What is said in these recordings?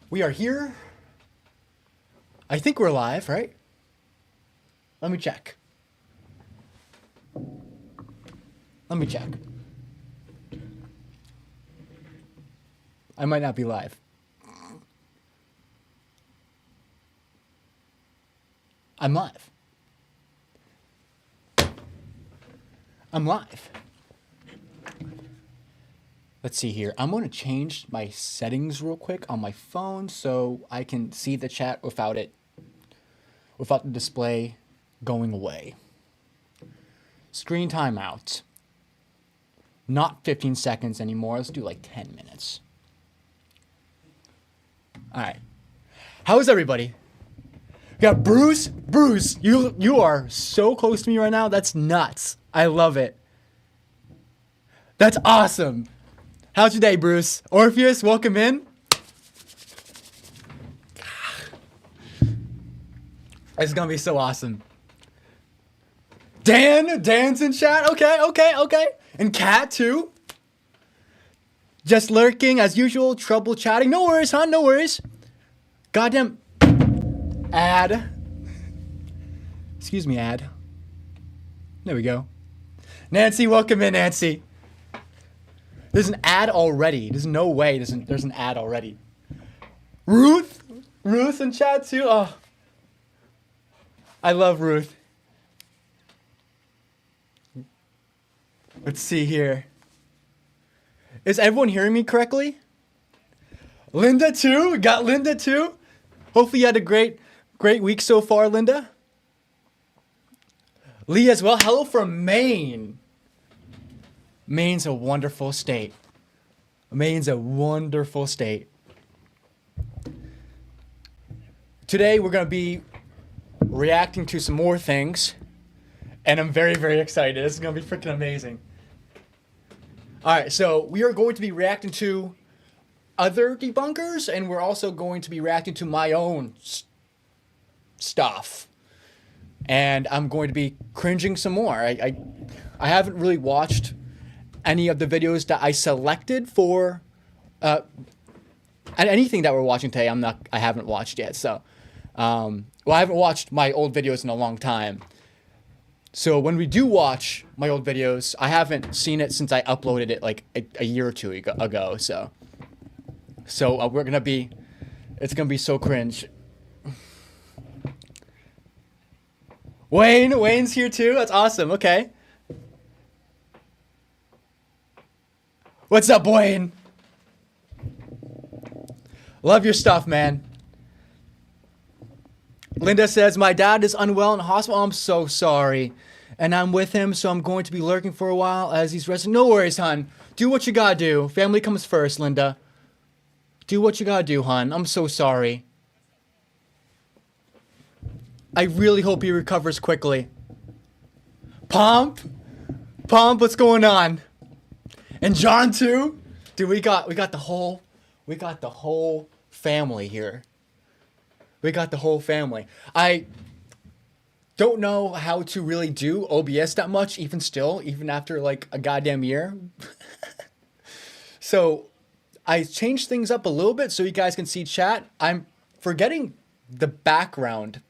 We are here. I think we're live, right? Let me check. Let me check. I might not be live. I'm live. I'm live. Let's see here. I'm going to change my settings real quick on my phone so I can see the chat without the display going away. Screen timeout. Not 15 seconds anymore. Let's do like 10 minutes. All right. How is everybody? We got Bruce. Bruce, you are so close to me right now. That's nuts. I love it. That's awesome. How's your day, Bruce? Orpheus, welcome in. It's gonna be so awesome. Dan's in chat. Okay. And Kat too. Just lurking as usual. Trouble chatting. No worries, huh? No worries. Goddamn. Ad. Excuse me, ad. There we go. Nancy, welcome in, Nancy. There's an ad already. There's no way there's an ad already. Ruth in chat too. Oh, I love Ruth. Let's see here. Is everyone hearing me correctly? Linda too. We got Linda too. Hopefully you had a great week so far, Linda. Lee as well. Hello from Maine. Maine's a wonderful state. Maine's a wonderful state. Today we're going to be reacting to some more things. And I'm very, very excited. This is going to be freaking amazing. Alright, so we are going to be reacting to other debunkers. And we're also going to be reacting to my own stuff. And I'm going to be cringing some more. I haven't really watched any of the videos that I selected for anything that we're watching today. I haven't watched yet. So, I haven't watched my old videos in a long time. So when we do watch my old videos, I haven't seen it since I uploaded it like a year or two ago. So it's gonna be so cringe. Wayne's here too. That's awesome. Okay. What's up, Wayne? Love your stuff, man. Linda says, my dad is unwell in hospital. I'm so sorry. And I'm with him, so I'm going to be lurking for a while as he's resting. No worries, hon. Do what you gotta do. Family comes first, Linda. Do what you gotta do, hon. I'm so sorry. I really hope he recovers quickly. Pomp, what's going on? And John too? Dude, we got the whole family here. We got the whole family. I don't know how to really do OBS that much, even after like a goddamn year. So I changed things up a little bit so you guys can see chat. I'm forgetting the background.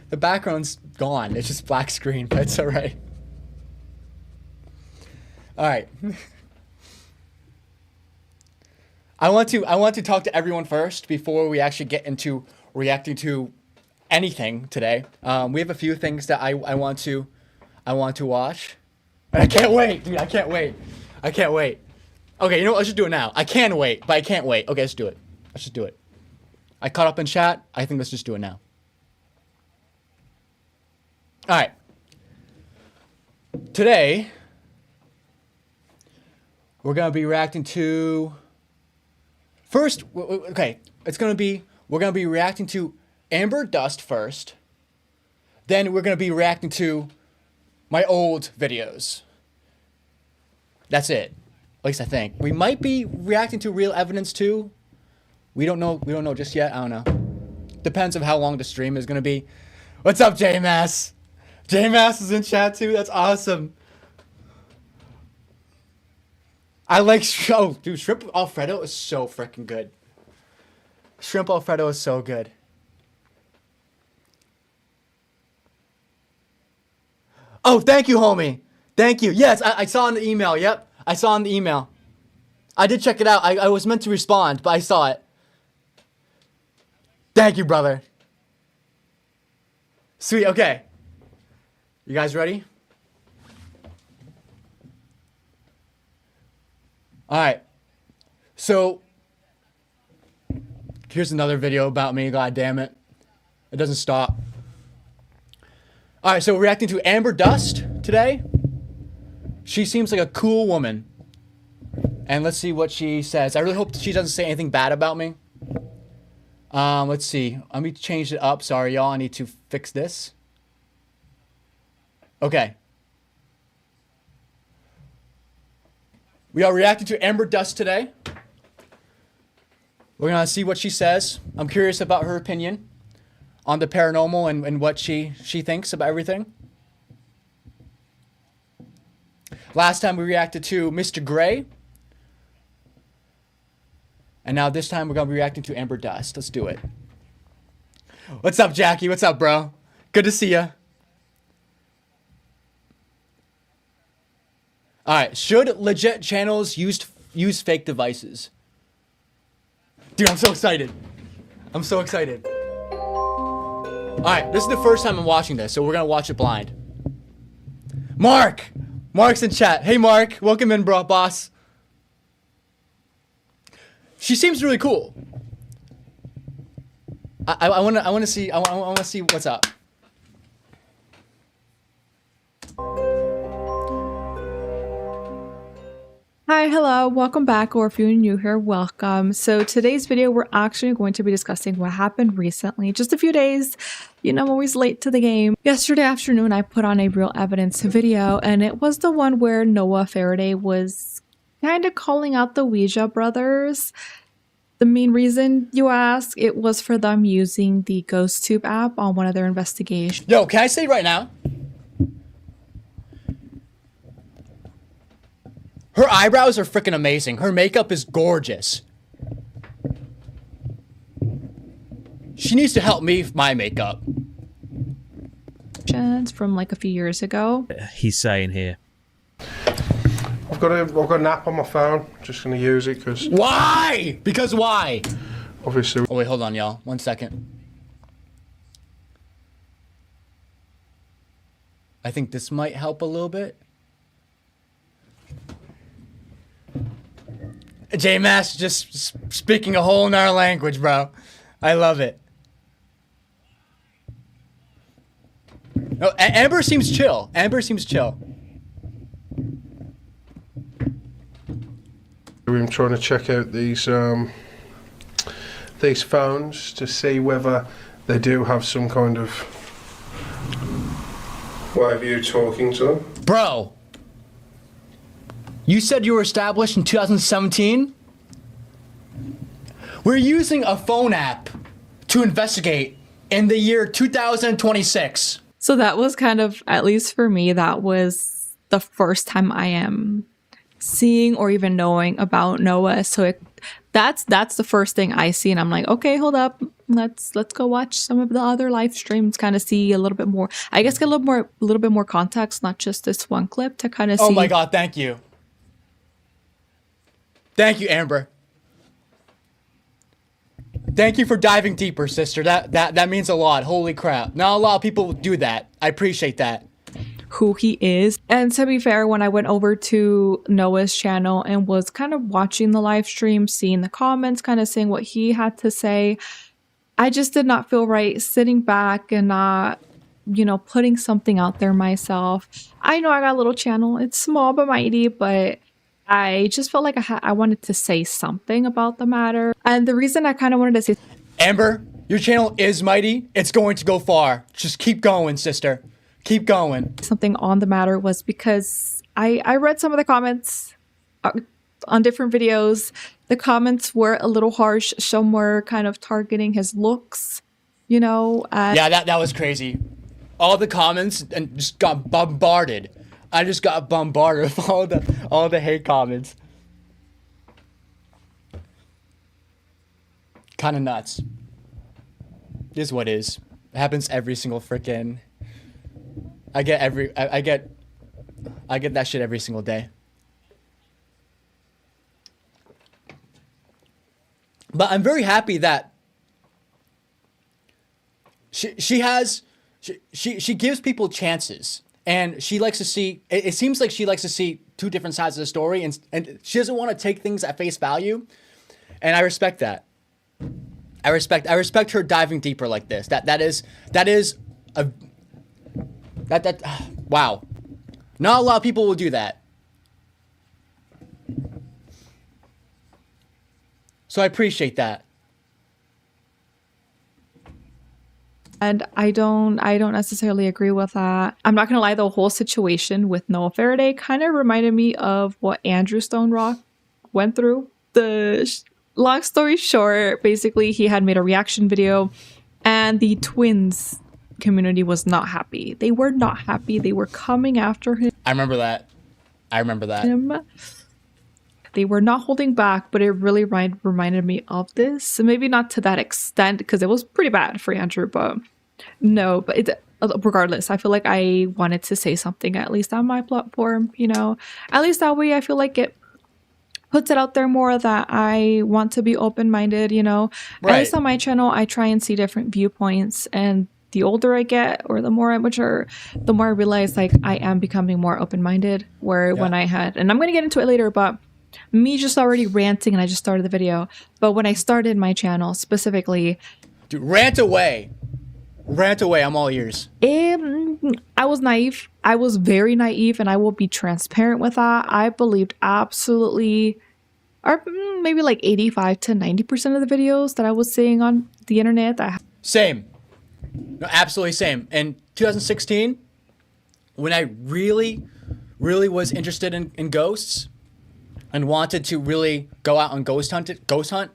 The background's gone. It's just black screen, but it's all right. All right. I want to talk to everyone first before we actually get into reacting to anything today. We have a few things that I want to watch. And I can't wait, dude. I can't wait. Okay, you know what? Let's just do it now. I can wait, but I can't wait. Okay, let's do it. Let's just do it. I caught up in chat. I think let's just do it now. All right. Today, we're going to be reacting to... First, okay, we're going to be reacting to Amber Dust first. Then we're going to be reacting to my old videos. That's it. At least I think. We might be reacting to Real Evidence too. We don't know just yet. I don't know. Depends on how long the stream is going to be. What's up, JMass? JMass is in chat too. That's awesome. I like oh, dude, shrimp Alfredo is so freaking good. Shrimp Alfredo is so good. Oh, thank you, homie. Thank you. Yes, I saw in the email. Yep, I saw in the email. I did check it out. I was meant to respond, but I saw it. Thank you, brother. Sweet, okay. You guys ready? Alright. So, here's another video about me, god damn it. It doesn't stop. Alright, so we're reacting to Amber Dust today. She seems like a cool woman. And let's see what she says. I really hope she doesn't say anything bad about me. Let's see. Let me change it up. Sorry, y'all. I need to fix this. Okay. We are reacting to Amber Dust today. We're going to see what she says. I'm curious about her opinion on the paranormal and what she thinks about everything. Last time we reacted to Mr. Gray. And now this time we're going to be reacting to Amber Dust. Let's do it. What's up, Jackie? What's up, bro? Good to see ya. Alright, should legit channels use fake devices? Dude, I'm so excited. I'm so excited. Alright, this is the first time I'm watching this, so we're going to watch it blind. Mark! Mark's in chat. Hey, Mark. Welcome in, bro, boss. She seems really cool. I wanna see what's up. Hi, hello, welcome back, or if you're new here, welcome. So today's video, we're actually going to be discussing what happened recently, just a few days. You know, I'm always late to the game. Yesterday afternoon, I put on a real evidence video, and it was the one where Noah Faraday was kind of calling out the Ouija brothers. The main reason, you ask, it was for them using the GhostTube app on one of their investigations. Yo, can I say right now? Her eyebrows are freaking amazing. Her makeup is gorgeous. She needs to help me with my makeup. From like a few years ago. He's saying here. I've got an app on my phone. Just gonna use it because. Why? Because why? Obviously. Oh wait, hold on, y'all. 1 second. I think this might help a little bit. J-Mass just speaking a whole nother language, bro. I love it. No, Amber seems chill. Amber seems chill. I'm trying to check out these phones to see whether they do have some kind of way of you talking to them. Bro, you said you were established in 2017? We're using a phone app to investigate in the year 2026. So that was kind of, at least for me, that was the first time I am seeing or even knowing about Noah. So that's the first thing I see, and I'm like, okay, hold up, let's go watch some of the other live streams, kind of see a little bit more. I guess get a little bit more context, not just this one clip, to kind of see. Oh my god, thank you. Thank you, Amber. Thank you for diving deeper, sister. That means a lot. Holy crap. Not a lot of people do that. I appreciate that. Who he is. And to be fair, when I went over to Noah's channel and was kind of watching the live stream, seeing the comments, kind of seeing what he had to say, I just did not feel right sitting back and not, you know, putting something out there myself. I know I got a little channel. It's small but mighty, but I just felt like I wanted to say something about the matter. And the reason I kind of wanted to say... Amber, your channel is mighty. It's going to go far. Just keep going, sister. Keep going. Something on the matter was because I read some of the comments on different videos. The comments were a little harsh. Some were kind of targeting his looks, you know. Yeah, that was crazy. All the comments and just got bombarded. I just got bombarded with all the hate comments. Kind of nuts. It is what it is. It happens every single freaking. I get that shit every single day. But I'm very happy that she gives people chances, and she likes to see. It seems like she likes to see two different sides of the story, and she doesn't want to take things at face value, and I respect that. I respect her diving deeper like this. Wow. Not a lot of people will do that. So I appreciate that. And I don't necessarily agree with that. I'm not gonna lie, the whole situation with Noah Faraday kind of reminded me of what Andrew Stone Rock went through. Long story short, basically he had made a reaction video and the twins community was not happy. They were not happy. They were coming after him. I remember that. They were not holding back, but it really reminded me of this. So maybe not to that extent, because it was pretty bad for Andrew, but no, but regardless, I feel like I wanted to say something at least on my platform, you know, at least that way I feel like it puts it out there more that I want to be open-minded, you know. Right. At least on my channel, I try and see different viewpoints, and the older I get or the more I mature, the more I realize like I am becoming more open-minded, where when I had, and I'm going to get into it later, but me just already ranting and I just started the video, but when I started my channel specifically, dude, rant away, I'm all ears. I was naive. I was very naive, and I will be transparent with that. I believed absolutely, or maybe like 85 to 90% of the videos that I was seeing on the internet. Same. No, absolutely same. In 2016, when I really was interested in ghosts and wanted to really go out and ghost hunt,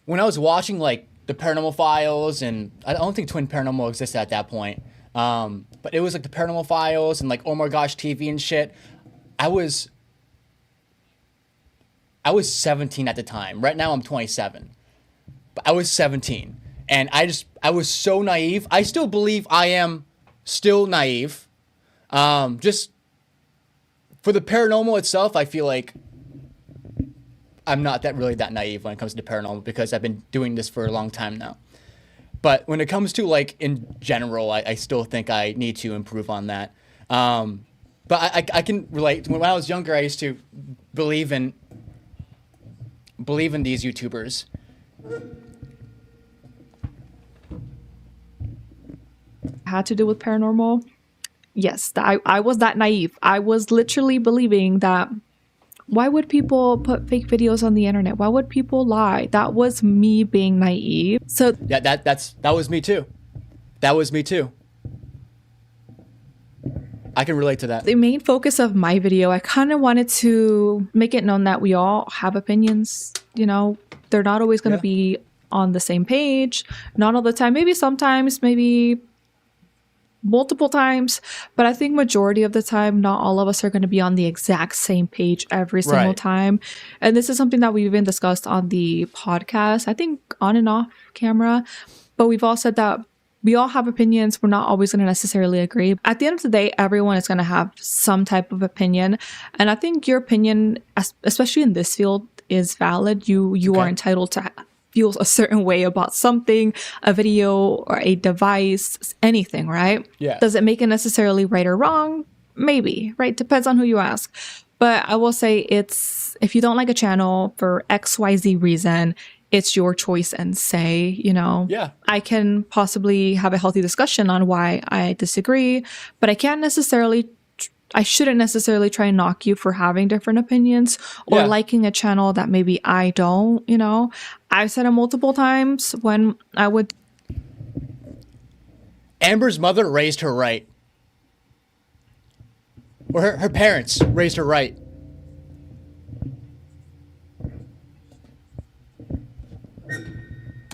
when I was watching like the Paranormal Files, and I don't think Twin Paranormal existed at that point, but it was like the Paranormal Files and like Oh My Gosh TV and shit. I was 17 at the time. Right now I'm 27, but I was 17, and I was so naive. I still believe I am still naive. Just for the paranormal itself, I feel like I'm not really that naive when it comes to paranormal, because I've been doing this for a long time now. But when it comes to like in general, I still think I need to improve on that. But I can relate. When I was younger, I used to believe in these YouTubers. Had to do with paranormal. Yes, I was that naive. I was literally believing that, why would people put fake videos on the internet? Why would people lie? That was me being naive. So yeah, that was me too. That was me too. I can relate to that. The main focus of my video, I kind of wanted to make it known that we all have opinions. You know, they're not always going to be on the same page. Not all the time. Maybe sometimes, maybe multiple times, but I think majority of the time, not all of us are going to be on the exact same page every single time. And this is something that we've even discussed on the podcast, I think on and off camera, but we've all said that we all have opinions. We're not always going to necessarily agree. At the end of the day, everyone is going to have some type of opinion. And I think your opinion, especially in this field, is valid. You are entitled to feel a certain way about something, a video or a device, anything, right? Yeah. Does it make it necessarily right or wrong? Maybe, right? Depends on who you ask. But I will say if you don't like a channel for XYZ reason, it's your choice and say, you know, I can possibly have a healthy discussion on why I disagree, but I shouldn't necessarily try and knock you for having different opinions or liking a channel that maybe I don't, you know. I've said it multiple times when I would. Amber's mother raised her right. Or her parents raised her right.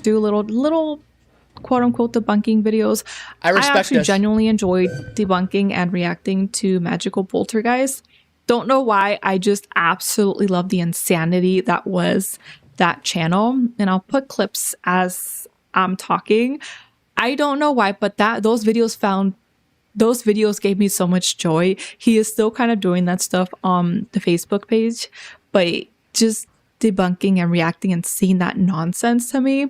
Do little quote unquote debunking videos. I actually genuinely enjoyed debunking and reacting to magical poltergeists. Don't know why. I just absolutely love the insanity that was that channel, and I'll put clips as I'm talking. I don't know why, but those videos gave me so much joy. He is still kind of doing that stuff on the Facebook page, but just debunking and reacting and seeing that nonsense to me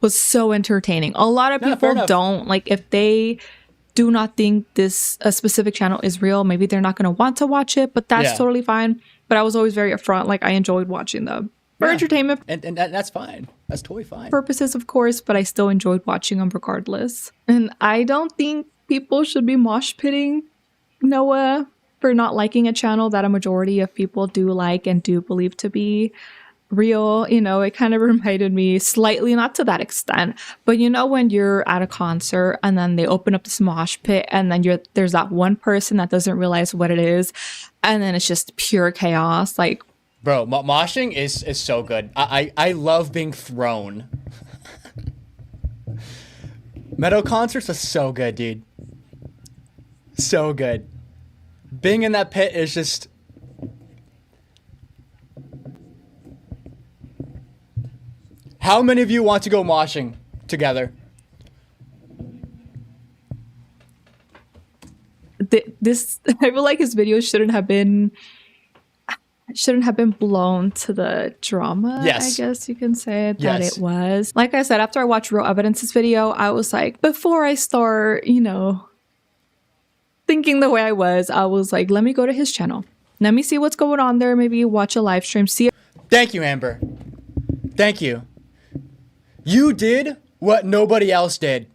was so entertaining. A lot of people don't, like, if they do not think a specific channel is real, maybe they're not going to want to watch it, but that's totally fine. But I was always very upfront. Like, I enjoyed watching them for entertainment. And that's fine. That's totally fine. Purposes, of course, but I still enjoyed watching them regardless. And I don't think people should be mosh pitting Noah for not liking a channel that a majority of people do like and do believe to be real. You know, it kind of reminded me slightly, not to that extent, but you know, when you're at a concert and then they open up this mosh pit and then there's that one person that doesn't realize what it is, and then it's just pure chaos. Like, bro, moshing is so good. I love being thrown. Metal concerts are so good, dude. So good. Being in that pit is just... How many of you want to go moshing together? This, I feel like his video shouldn't have been blown to the drama. Yes. I guess you can say that it was. Like I said, after I watched Real Evidence's video, I was like, before I start, you know, thinking the way I was like, let me go to his channel. Let me see what's going on there. Maybe watch a live stream. See. Thank you, Amber. Thank you. You did what nobody else did.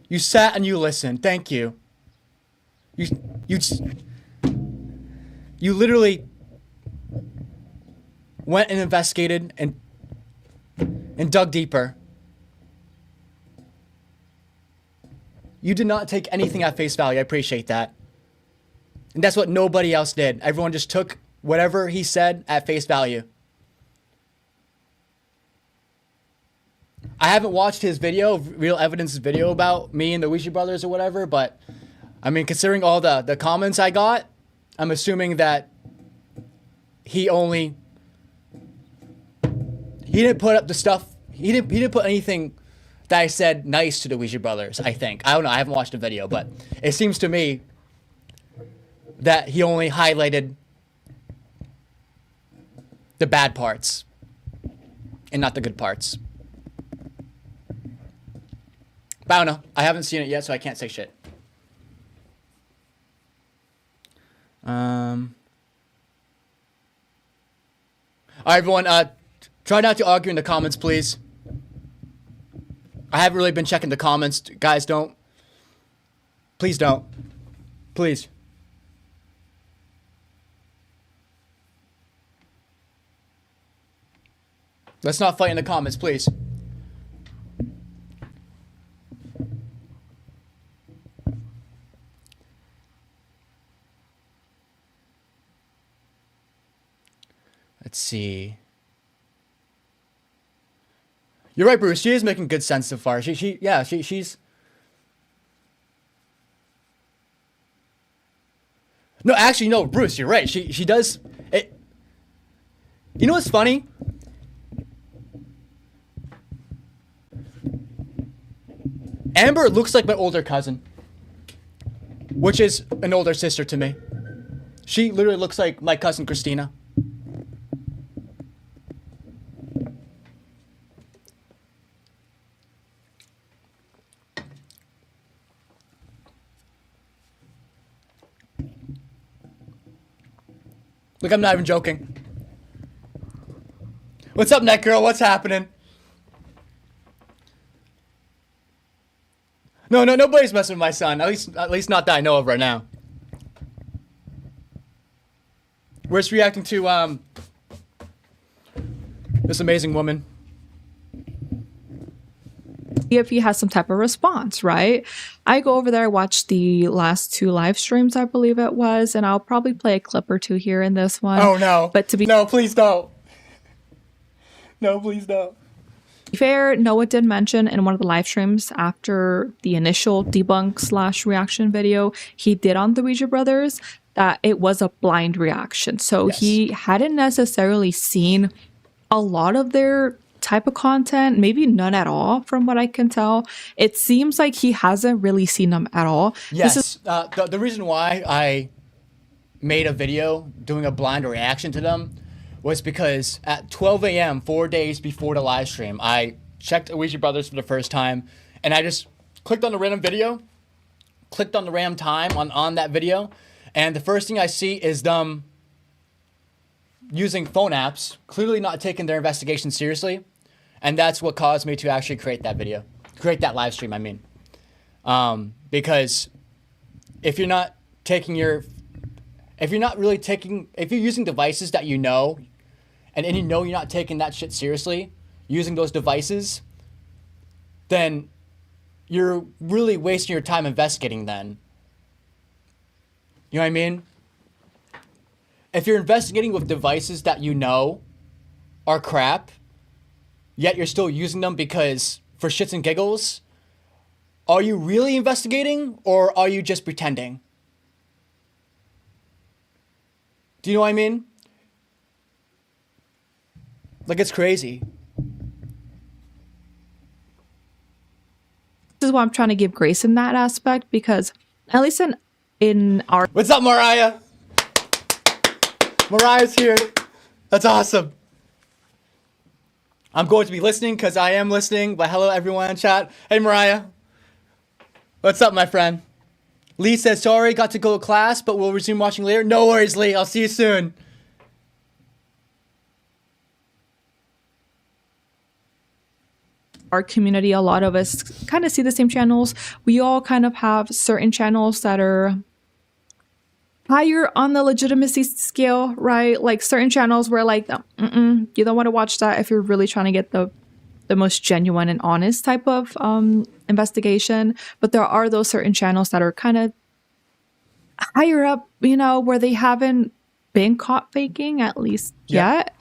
You sat and you listened. Thank you. You literally went and investigated and dug deeper. You did not take anything at face value. I appreciate that. And that's what nobody else did. Everyone just took whatever he said at face value. I haven't watched his video, Real Evidence's video about me and the Ouija brothers or whatever, but I mean, considering all the comments I got, I'm assuming that he didn't put up the stuff, he didn't put anything that I said nice to the Ouija brothers, I think. I don't know, I haven't watched the video, but it seems to me that he only highlighted the bad parts and not the good parts. But I don't know. I haven't seen it yet, so I can't say shit. All right, everyone. Try not to argue in the comments, please. I haven't really been checking the comments. Guys, don't. Please don't. Please. Let's not fight in the comments, please. Let's see. You're right, Bruce. She is making good sense so far. She's. No, actually, no, Bruce, you're right. She does it. You know what's funny? Amber looks like my older cousin, which is an older sister to me. She literally looks like my cousin Christina. Look, I'm not even joking. What's up, Net Girl? What's happening? No, nobody's messing with my son. At least not that I know of right now. We're just reacting to this amazing woman. If he has some type of response, right? I go over there, I watch the last 2 live streams, I believe it was, and I'll probably play a clip or 2 here in this one. Oh no. But to be No, please don't. No, please don't. fair, Noah did mention in one of the live streams after the initial debunk / reaction video he did on the Ouija brothers that it was a blind reaction. So Yes. he hadn't necessarily seen a lot of their type of content, maybe none at all from what I can tell. It seems like he hasn't really seen them at all. Yes. The reason why I made a video doing a blind reaction to them was because at 12 a.m., 4 days before the live stream, I checked Ouija Brothers for the first time, and I just clicked on the random video, clicked on the random time on that video, and the first thing I see is them using phone apps, clearly not taking their investigation seriously, and that's what caused me to actually create that video, create that live stream, I mean. Because if you're not taking if you're using devices that you know, and you know you're not taking that shit seriously, using those devices, then you're really wasting your time investigating then. You know what I mean? If you're investigating with devices that you know are crap, yet you're still using them because for shits and giggles, are you really investigating or are you just pretending? Do you know what I mean? Like, it's crazy. This is why I'm trying to give grace in that aspect, because at least in our What's up, Mariah? Mariah's here. That's awesome. I'm going to be listening because I am listening. But hello, everyone in chat. Hey, Mariah. What's up, my friend? Lee says, sorry, got to go to class, but we'll resume watching later. No worries, Lee. I'll see you soon. our community, a lot of us kind of see the same channels. We all kind of have certain channels that are higher on the legitimacy scale, right? Like certain channels where like, you don't want to watch that if you're really trying to get the most genuine and honest type of investigation. But there are those certain channels that are kind of higher up, you know, where they haven't been caught faking, at least yet.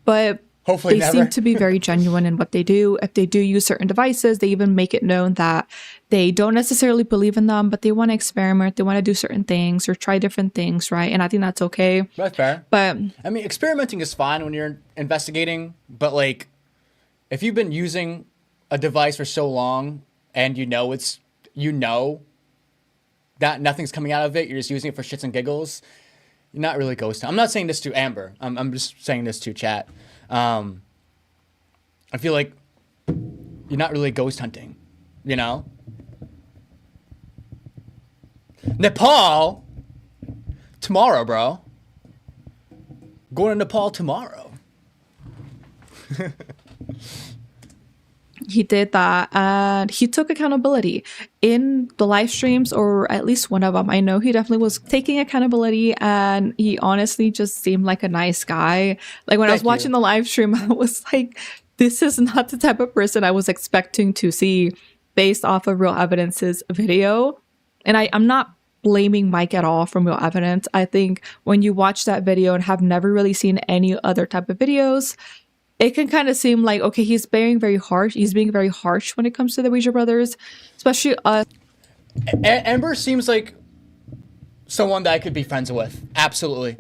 But hopefully they never. seem to be very genuine in what they do. If they do use certain devices, they even make it known that they don't necessarily believe in them, but they want to experiment. They want to do certain things or try different things, right? And I think that's okay. That's fair. But I mean, experimenting is fine when you're investigating, but like, if you've been using a device for so long and you know that nothing's coming out of it, you're just using it for shits and giggles, you're not really ghost hunting. I'm not saying this to Amber. I'm just saying this to chat. I feel like you're not really ghost hunting, you know? Nepal? Tomorrow, bro. Going to Nepal tomorrow. he did that and he took accountability in the live streams, or at least one of them. I know he definitely was taking accountability and he honestly just seemed like a nice guy. Like when I was watching the live stream, I was like, this is not the type of person I was expecting to see based off of Real Evidence's video. And I'm not blaming Mike at all from Real Evidence. I think when you watch that video and have never really seen any other type of videos, it can kind of seem like, okay, he's being very harsh. He's being very harsh when it comes to the Ouija brothers, especially us. Amber seems like someone that I could be friends with. Absolutely.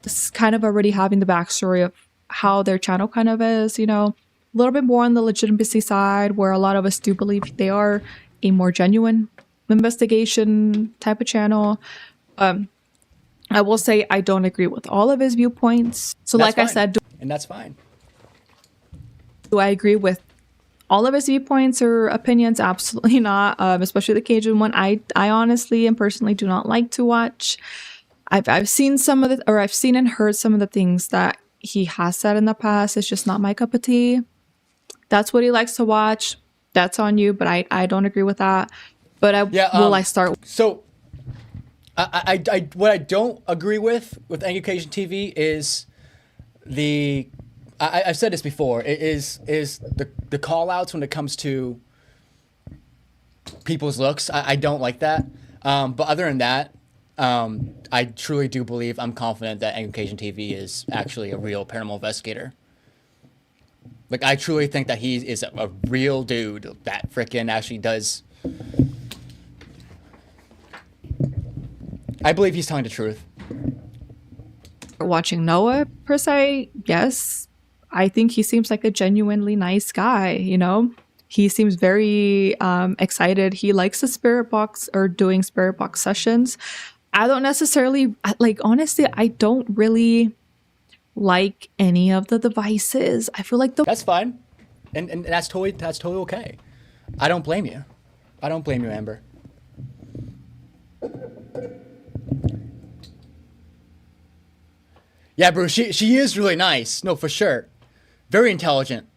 It's kind of already having the backstory of how their channel kind of is, you know, a little bit more on the legitimacy side, where a lot of us do believe they are a more genuine investigation type of channel. I will say I don't agree with all of his viewpoints. So That's like I fine. said, And that's fine. do I agree with all of his viewpoints or opinions? Absolutely not. Especially the Cajun one. I honestly and personally do not like to watch. I've seen some of the, or I've seen and heard some of the things that he has said in the past. It's just not my cup of tea. That's what he likes to watch. That's on you, but I don't agree with that. But I start. So, I what I don't agree with Education TV is I've said this before. It is the call outs when it comes to people's looks. I don't like that. But other than that, I truly do believe, I'm confident that Education TV is actually a real paranormal investigator. Like, I truly think that he is a real dude that freaking actually does. I believe he's telling the truth. Watching Noah, per se, yes. I think he seems like a genuinely nice guy, you know? He seems very excited. He likes the spirit box or doing spirit box sessions. I don't necessarily, like, honestly, I don't really like any of the devices. I feel like That's fine. And that's totally okay. I don't blame you. I don't blame you, Amber. Yeah, bro, she is really nice. No, for sure. Very intelligent.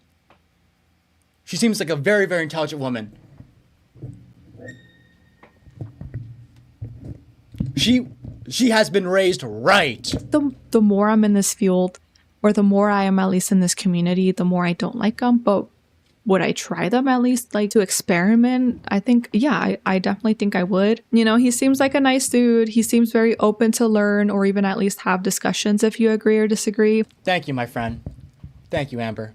She seems like a very, very intelligent woman. She has been raised right. the more I'm in this field, or the more I am at least in this community, the more I don't like them. But would I try them at least, like, to experiment? I think, yeah, I definitely think I would. You know, he seems like a nice dude. He seems very open to learn or even at least have discussions if you agree or disagree. Thank you, my friend. Thank you, Amber.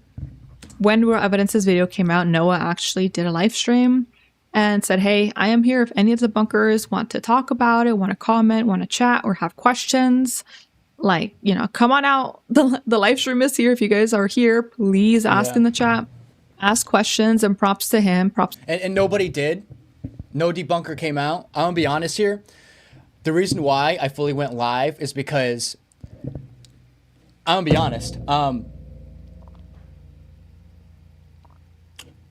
When Real Evidence's video came out, Noah actually did a live stream and said, hey, I am here if any of the bunkers want to talk about it, want to comment, want to chat, or have questions. Like, you know, come on out. The live stream is here. If you guys are here, please ask in the chat. Ask questions, and props to him. Props. And nobody did. No debunker came out. I'm gonna be honest here. The reason why I fully went live is because I'm gonna be honest.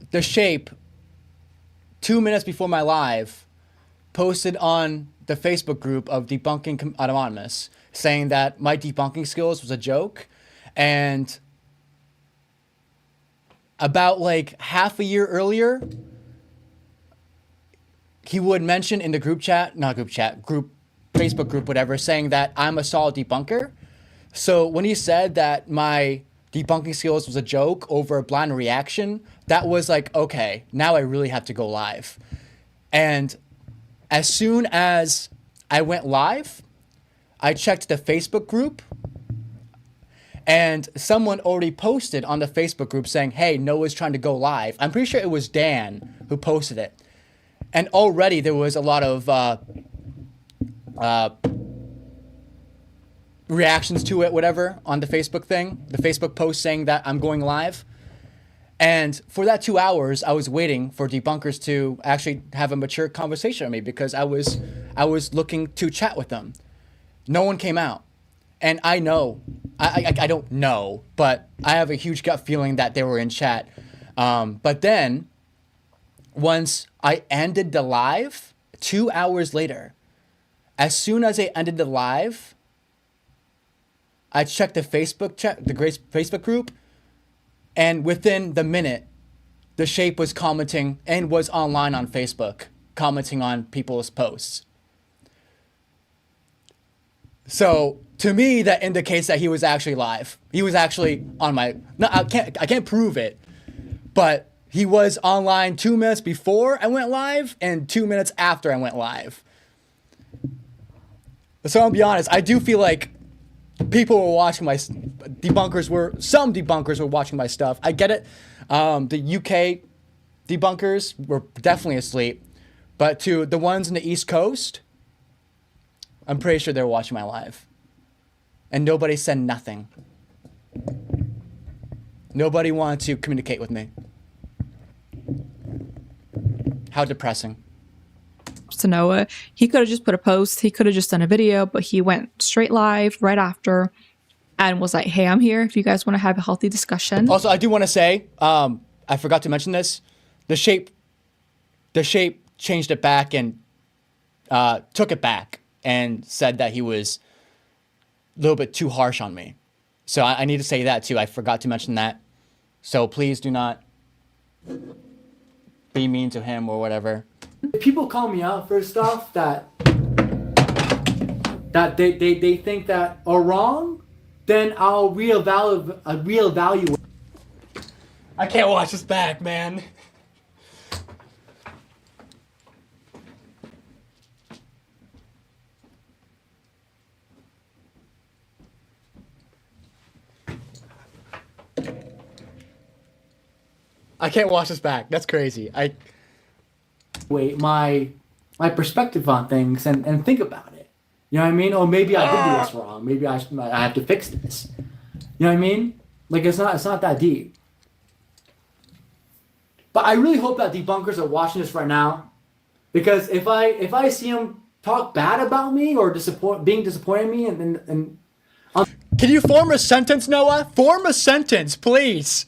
The Shape, 2 minutes before my live, posted on the Facebook group of Debunking Anonymous saying that my debunking skills was a joke, and about like half a year earlier, he would mention in the group Facebook group, whatever, saying that I'm a solid debunker. So when he said that my debunking skills was a joke over a blind reaction, that was like, okay, now I really have to go live. And as soon as I went live, I checked the Facebook group, and someone already posted on the Facebook group saying, hey, Noah's trying to go live. I'm pretty sure it was Dan who posted it. And already there was a lot of reactions to it, whatever, on the Facebook thing, the Facebook post saying that I'm going live. And for that 2 hours, I was waiting for debunkers to actually have a mature conversation with me because I was looking to chat with them. No one came out. And I know, I don't know, but I have a huge gut feeling that they were in chat. But then, once I ended the live, 2 hours later, as soon as I ended the live, I checked the Facebook chat, the Facebook group, and within the minute, the Shape was commenting and was online on Facebook, commenting on people's posts. So to me, that indicates that he was actually live. He was actually on my. No, I can't prove it, but he was online 2 minutes before I went live and 2 minutes after I went live. So I'll be honest. I do feel like people were watching my some debunkers were watching my stuff. I get it. The UK debunkers were definitely asleep, but to the ones in the East Coast, I'm pretty sure they were watching my live. And nobody said nothing. Nobody wanted to communicate with me. How depressing. To Noah, he could have just put a post, he could have just done a video, but he went straight live right after and was like, hey, I'm here if you guys want to have a healthy discussion. Also, I do want to say, I forgot to mention this. The Shape changed it back and took it back and said that he was a little bit too harsh on me. So I need to say that too. I forgot to mention that. So please do not be mean to him or whatever. If people call me out for stuff that they think that are wrong, then I'll reevaluate. I can't watch this back, man. I can't watch this back. That's crazy. Wait, my perspective on things and think about it. You know what I mean? Or maybe I did do this wrong. Maybe I have to fix this. You know what I mean? Like it's not that deep. But I really hope that debunkers are watching this right now, because if I see them talk bad about me or being disappointed in me and Can you form a sentence, Noah? Form a sentence, please.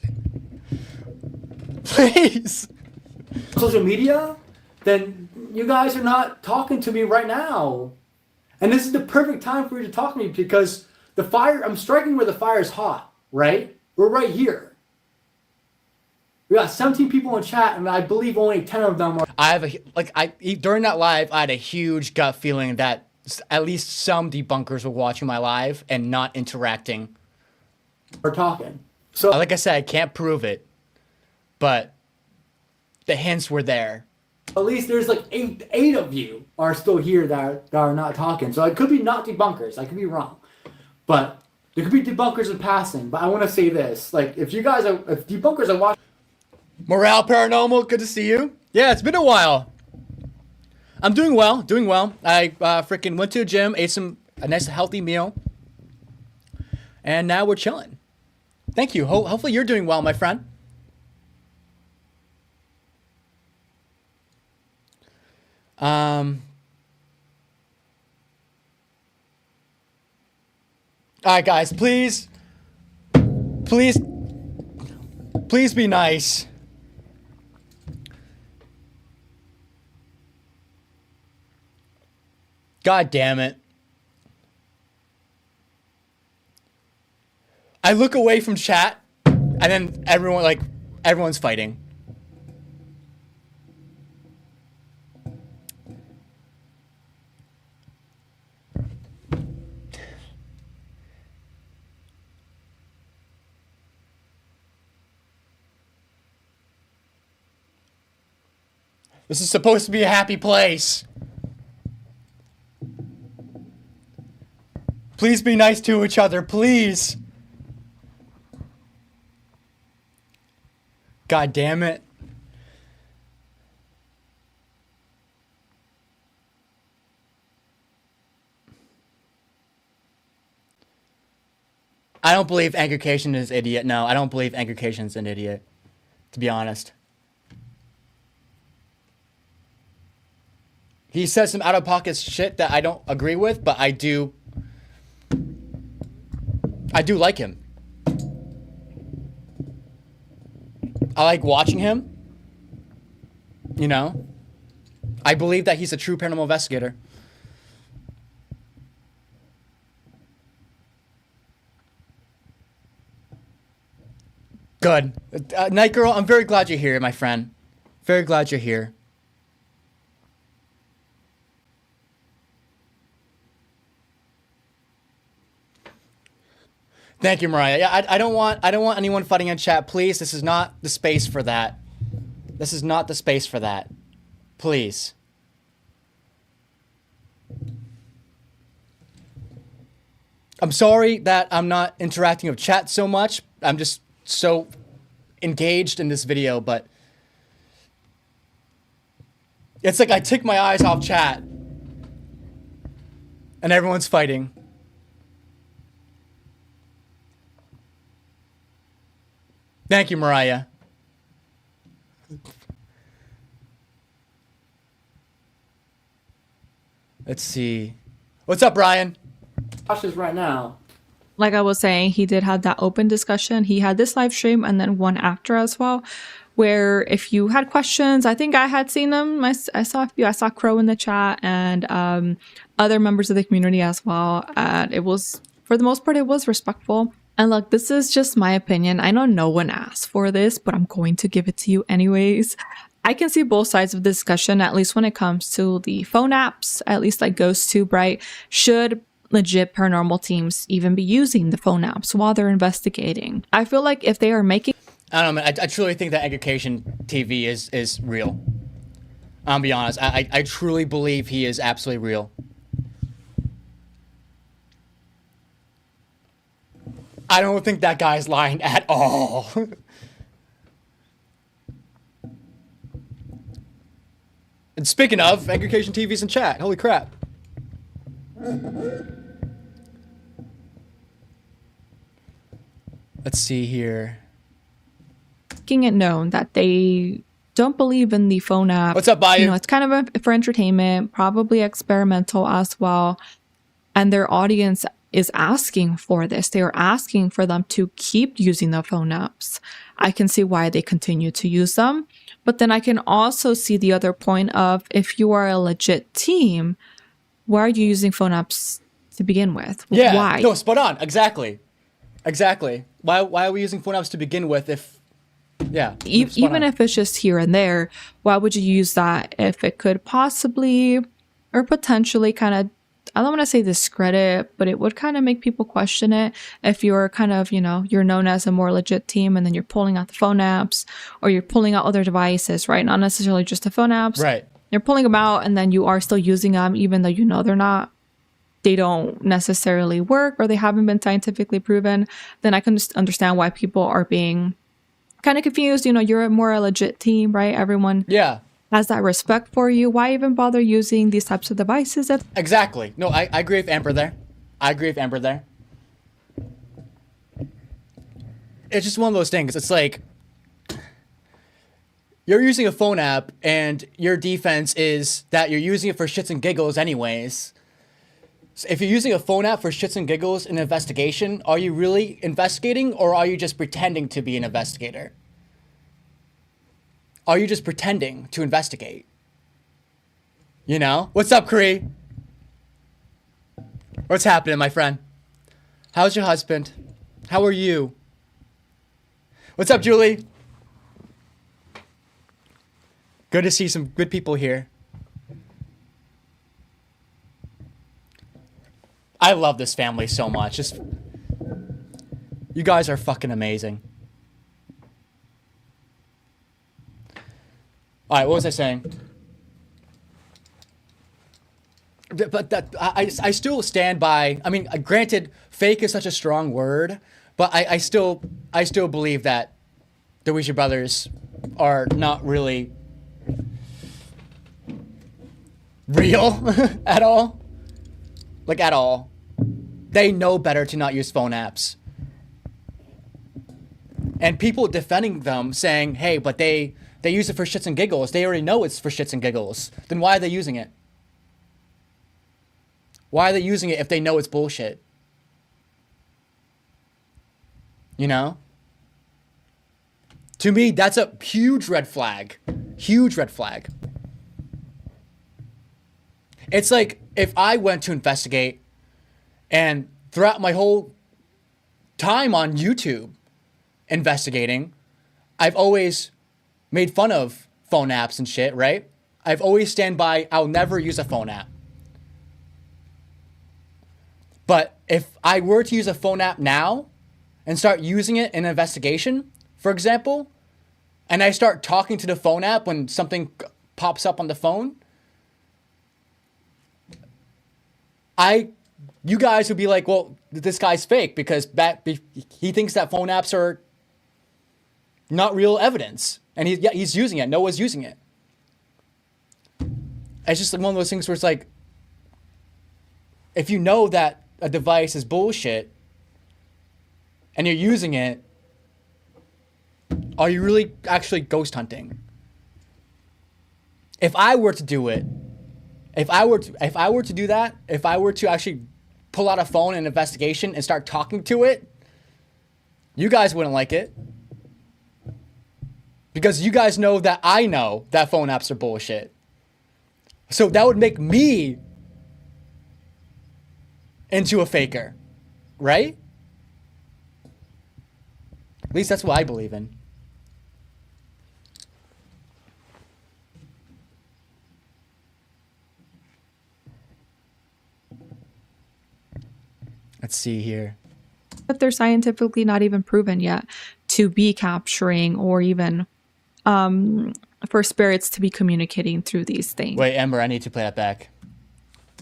Please. social media, then you guys are not talking to me right now. And this is the perfect time for you to talk to me, because I'm striking where the fire is hot, right? We're right here. We got 17 people in chat, and I believe only 10 of them are. During that live, I had a huge gut feeling that at least some debunkers were watching my live and not interacting. Are talking. So Like I said, I can't prove it, but the hints were there. at least there's like eight of you are still here that are not talking. So it could be not debunkers. I could be wrong, but there could be debunkers in passing. But I want to say this: like, if debunkers are watching. Morale Paranormal, good to see you. Yeah, it's been a while. I'm doing well. I freaking went to a gym, ate a nice healthy meal, and now we're chilling. Thank you. Hopefully you're doing well, my friend. All right, guys, please be nice. God damn it. I look away from chat, and then everyone's fighting. This is supposed to be a happy place. Please be nice to each other, please. God damn it. I don't believe Anchorcation is an idiot. No, I don't believe Anchorcation is an idiot, to be honest. He says some out-of-pocket shit that I don't agree with, but I do like him. I like watching him. You know? I believe that he's a true paranormal investigator. Good. Night Girl, I'm very glad you're here, my friend. Very glad you're here. Thank you, Mariah. Yeah, I don't want anyone fighting in chat. Please, this is not the space for that. This is not the space for that. Please. I'm sorry that I'm not interacting with chat so much. I'm just so engaged in this video, but it's like I took my eyes off chat and everyone's fighting. Thank you, Mariah. Let's see. What's up, Brian? Watch this right now. Like I was saying, he did have that open discussion. He had this live stream and then one after as well, where if you had questions, I think I had seen them. I saw a few. I saw Crow in the chat and other members of the community as well. And it was, for the most part, it was respectful. And look, this is just my opinion. I know no one asked for this, but I'm going to give it to you anyways. I can see both sides of the discussion, at least when it comes to the phone apps, at least like GhostTube, right? Should legit paranormal teams even be using the phone apps while they're investigating? I feel like if they are making... I don't know, man. I truly think that Education TV is real. I'll be honest. I truly believe he is absolutely real. I don't think that guy's lying at all. Speaking of, Education TV's in chat. Holy crap. Let's see here. Making it known that they don't believe in the phone app. What's up, Bayou? You know, it's kind of for entertainment, probably experimental as well. And their audience is asking for this. They are asking for them to keep using the phone apps. I can see why they continue to use them. But then I can also see the other point of, if you are a legit team, why are you using phone apps to begin with? Yeah. Why? No, spot on. Exactly. Exactly. Why are we using phone apps to begin with if... Yeah. Even if it's just here and there, why would you use that if it could possibly or potentially kind of, I don't want to say discredit, but it would kind of make people question it if you're kind of, you know, you're known as a more legit team and then you're pulling out the phone apps or you're pulling out other devices, right? Not necessarily just the phone apps. Right. You're pulling them out and then you are still using them even though you know they don't necessarily work or they haven't been scientifically proven. Then I can just understand why people are being kind of confused. You know, you're a legit team, right? Everyone has that respect for you. Why even bother using these types of devices? Exactly. No, I agree with Amber there. It's just one of those things. It's like you're using a phone app and your defense is that you're using it for shits and giggles anyways. So if you're using a phone app for shits and giggles in an investigation, are you really investigating or are you just pretending to be an investigator? Are you just pretending to investigate? You know? What's up, Cree? What's happening, my friend? How's your husband? How are you? What's up, Julie? Good to see some good people here. I love this family so much. Just, you guys are fucking amazing. All right, what was I saying? But that I still stand by. I mean, granted, fake is such a strong word, but I still believe that the Weezer brothers are not really real at all. Like, at all. They know better to not use phone apps. And people defending them saying, hey, but they use it for shits and giggles. They already know it's for shits and giggles. Then why are they using it? Why are they using it if they know it's bullshit? You know? To me, that's a huge red flag. Huge red flag. It's like if I went to investigate and throughout my whole time on YouTube investigating, I've always made fun of phone apps and shit, right? I've always stand by, I'll never use a phone app. But if I were to use a phone app now and start using it in an investigation, for example, and I start talking to the phone app when something pops up on the phone, you guys would be like, well, this guy's fake because he thinks that phone apps are not real evidence. And he's using it. Noah's using it. It's just like one of those things where it's like, if you know that a device is bullshit and you're using it, are you really actually ghost hunting? If I were to do it, if I were to do that, if I were to actually pull out a phone in an investigation and start talking to it, you guys wouldn't like it. Because you guys know that I know that phone apps are bullshit. So that would make me into a faker, right? At least that's what I believe in. Let's see here. But they're scientifically not even proven yet to be capturing or even for spirits to be communicating through these things. Wait, Amber, I need to play that back.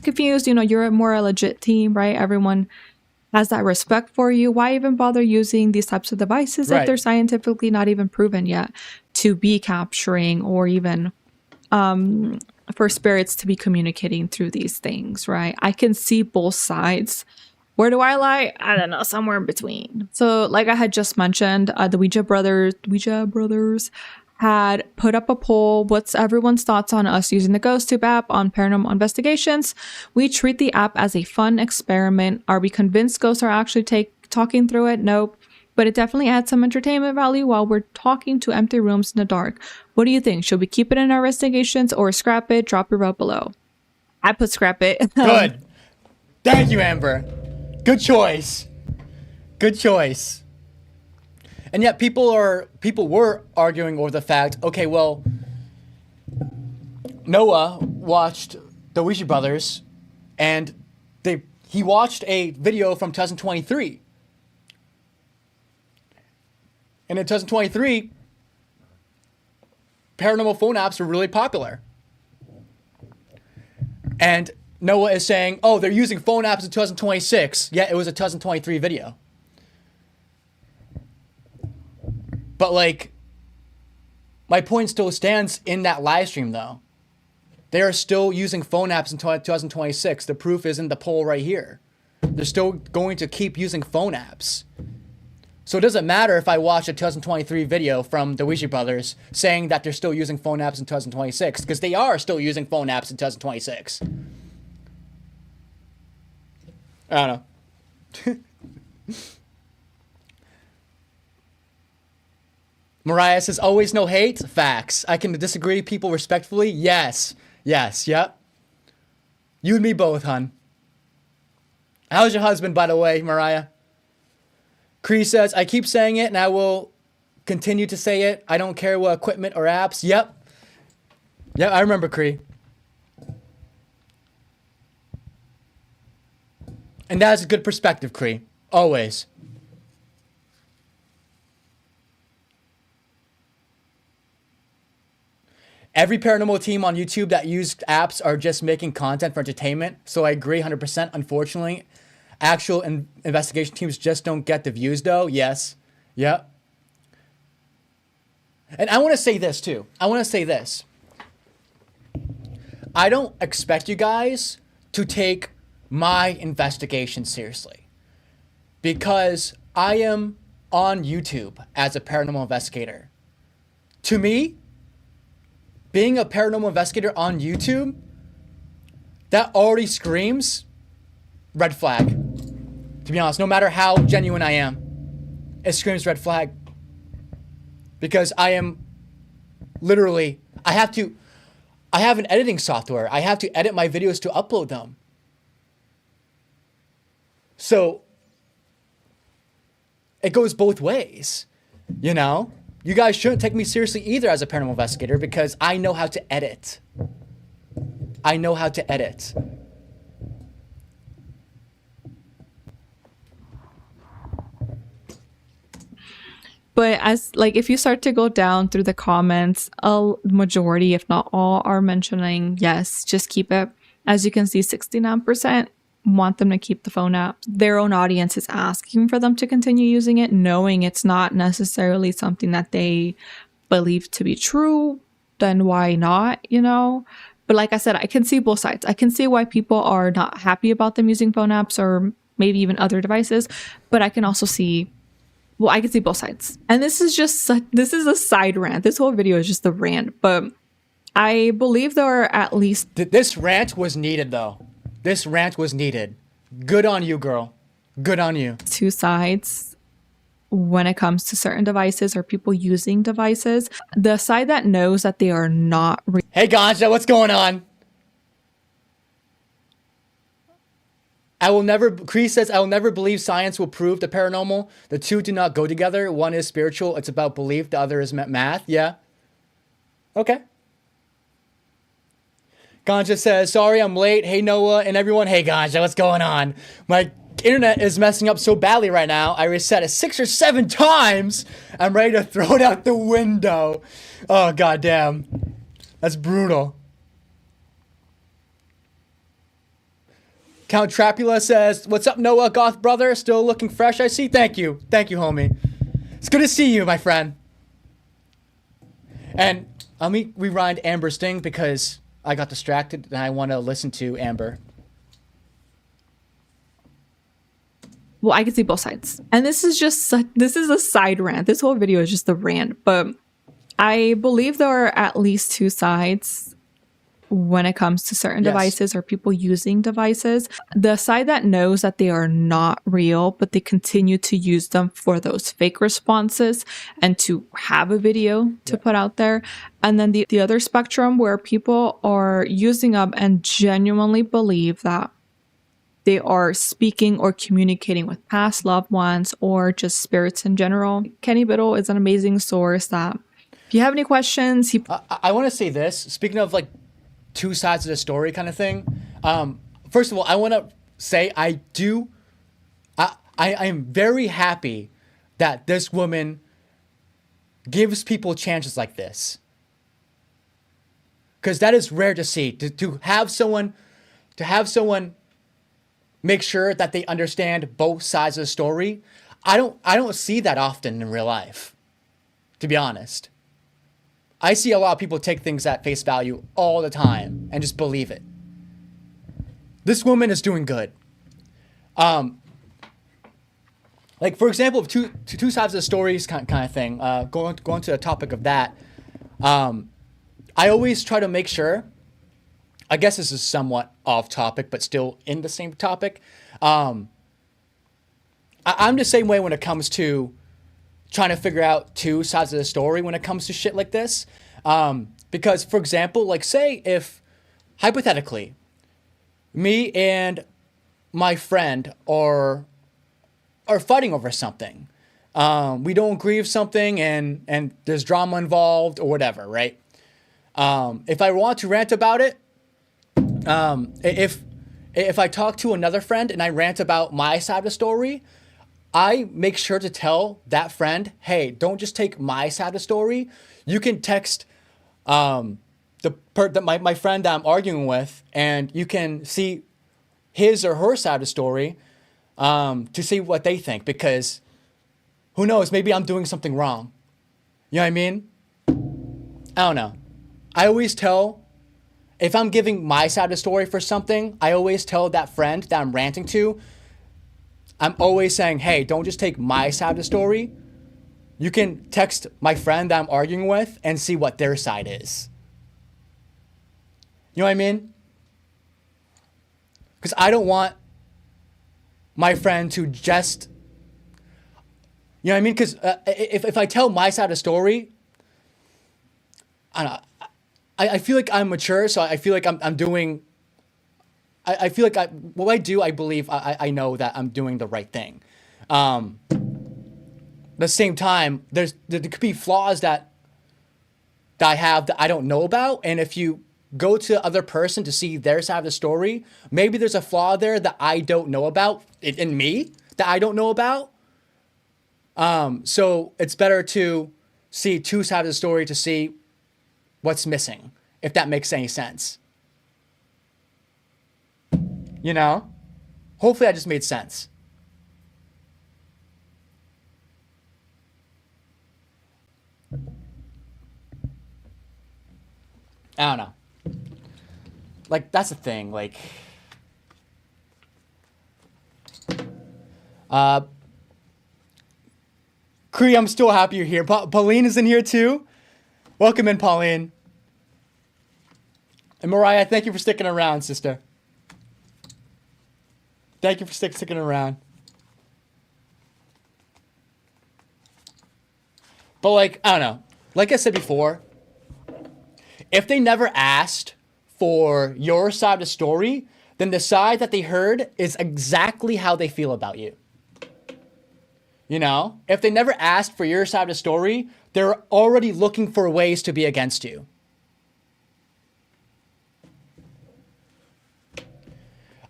Confused, you know, you're a legit team, right? Everyone has that respect for you. Why even bother using these types of devices if they're scientifically not even proven yet to be capturing or even for spirits to be communicating through these things, right? I can see both sides. Where do I lie? I don't know, somewhere in between. So like I had just mentioned, the Ouija brothers had put up a poll. What's everyone's thoughts on us using the GhostTube app on paranormal investigations? We treat the app as a fun experiment. Are we convinced ghosts are actually talking through it? Nope. But it definitely adds some entertainment value while we're talking to empty rooms in the dark. What do you think? Should we keep it in our investigations or scrap it? Drop your vote below. I put scrap it. Good. Thank you, Amber. Good choice. Good choice. And yet people were arguing over the fact, okay, well, Noah watched the Ouija brothers and he watched a video from 2023. And in 2023, paranormal phone apps were really popular. And Noah is saying, oh, they're using phone apps in 2026. Yeah, it was a 2023 video. But like, my point still stands in that live stream though. They are still using phone apps in 2026. The proof is in the poll right here. They're still going to keep using phone apps. So it doesn't matter if I watch a 2023 video from the Ouija brothers saying that they're still using phone apps in 2026, because they are still using phone apps in 2026. I don't know. Mariah says, always no hate? Facts. I can disagree with people respectfully? Yes. Yes, yep. You and me both, hun. How's your husband, by the way, Mariah? Cree says, I keep saying it and I will continue to say it. I don't care what equipment or apps. Yep. Yep, I remember Cree. And that is a good perspective, Cree. Always. Every paranormal team on YouTube that use apps are just making content for entertainment. So I agree 100%. Unfortunately, actual investigation teams just don't get the views though. Yes. Yep. And I want to say this too. I don't expect you guys to take my investigation seriously, because I am on YouTube as a paranormal investigator. To me, being a paranormal investigator on YouTube, that already screams red flag. To be honest, no matter how genuine I am, it screams red flag. Because I am literally, I have an editing software. I have to edit my videos to upload them. So it goes both ways, you know? You guys shouldn't take me seriously either as a paranormal investigator, because I know how to edit. I know how to edit. But if you start to go down through the comments, a majority, if not all, are mentioning, yes, just keep it. As you can see, 69% want them to keep the phone app. Their own audience is asking for them to continue using it, knowing it's not necessarily something that they believe to be true. Then why not, you know? But like I said, I can see both sides. I can see why people are not happy about them using phone apps or maybe even other devices. But I can also see, well, I can see both sides. And this is a side rant. This whole video is just a rant. But I believe there are at least... This rant was needed, though. This rant was needed. Good on you, girl. Good on you. Two sides when it comes to certain devices or people using devices. The side that knows that they are not... Hey, Ganja, what's going on? Cree says, I will never believe science will prove the paranormal. The two do not go together. One is spiritual. It's about belief. The other is math. Yeah. Okay. Ganja says, sorry, I'm late. Hey, Noah and everyone. Hey, Ganja, what's going on? My internet is messing up so badly right now. I reset it 6 or 7 times. I'm ready to throw it out the window. Oh, goddamn. That's brutal. Count Trapula says, what's up, Noah, goth brother? Still looking fresh, I see. Thank you. Thank you, homie. It's good to see you, my friend. And let me rewind Amber's thing, because I got distracted and I want to listen to Amber. Well, I can see both sides. And this is a side rant. This whole video is just a rant, but I believe there are at least two sides when it comes to certain devices or people using devices. The side that knows that they are not real, but they continue to use them for those fake responses and to have a video to put out there. And then the other spectrum where people are using them and genuinely believe that they are speaking or communicating with past loved ones or just spirits in general. Kenny Biddle is an amazing source that if you have any questions, I want to say this. Speaking of like two sides of the story kind of thing. First of all, I want to say I am very happy that this woman gives people chances like this. Because that is rare to see. To have someone make sure that they understand both sides of the story. I don't see that often in real life, to be honest. I see a lot of people take things at face value all the time and just believe it. This woman is doing good. Like for example, two sides of the stories kind of thing. Going to the topic of that. I always try to make sure. I guess this is somewhat off topic, but still in the same topic. I'm the same way when it comes to trying to figure out two sides of the story when it comes to shit like this. Because, for example, like say if, hypothetically, me and my friend are fighting over something. We don't agree with something and there's drama involved or whatever, right? If I want to rant about it, if I talk to another friend and I rant about my side of the story, I make sure to tell that friend, hey, don't just take my side of the story. You can text my friend that I'm arguing with, and you can see his or her side of the story to see what they think. Because who knows, maybe I'm doing something wrong. You know what I mean? I don't know. I always tell, if I'm giving my side of the story for something, I always tell that friend that I'm ranting to, I'm always saying, hey, don't just take my side of the story. You can text my friend that I'm arguing with and see what their side is. You know what I mean? Because I don't want my friend to just, you know what I mean? Because if I tell my side of the story, I don't know. I feel like I'm mature, so I feel like I'm doing. I feel like what I do, I believe I know that I'm doing the right thing. At the same time, there could be flaws that I have that I don't know about, and if you go to the other person to see their side of the story, maybe there's a flaw there that I don't know about in me that I don't know about. So it's better to see two sides of the story to see what's missing, if that makes any sense. You know? Hopefully I just made sense. I don't know. Like, that's the thing, like... Cree, I'm still happy you're here. Pauline is in here too. Welcome in, Pauline. And Mariah, thank you for sticking around, sister. Thank you for sticking around. But like, I don't know. Like I said before, if they never asked for your side of the story, then the side that they heard is exactly how they feel about you. You know? If they never asked for your side of the story, they're already looking for ways to be against you.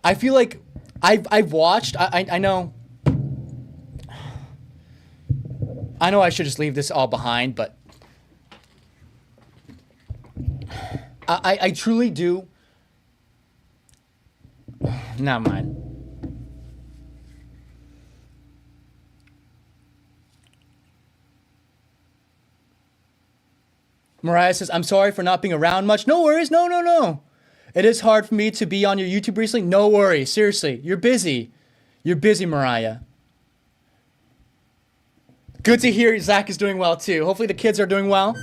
I feel like I've watched, I know I should just leave this all behind, but I truly do. Never mind. Mariah says, I'm sorry for not being around much. No worries. No. It is hard for me to be on your YouTube recently. No worries. Seriously, you're busy. You're busy, Mariah. Good to hear Zach is doing well too. Hopefully the kids are doing well.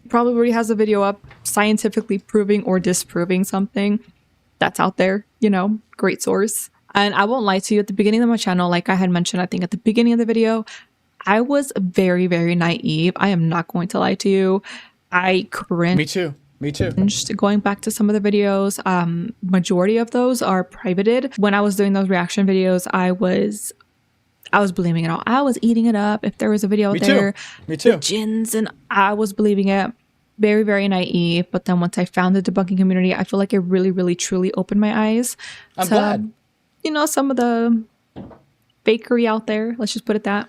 Probably already has a video up scientifically proving or disproving something that's out there, you know, great source. And I won't lie to you, at the beginning of my channel, like I had mentioned, I think at the beginning of the video, I was very, very naive. I am not going to lie to you. I cringed. Me too. Me too. Going back to some of the videos, majority of those are privated. When I was doing those reaction videos, I was believing it all. I was eating it up. If there was a video out there, Me too. with gins, and I was believing it. Very, very naive. But then once I found the debunking community, I feel like it really, really, truly opened my eyes. I'm glad. You know, some of the fakery out there. Let's just put it that.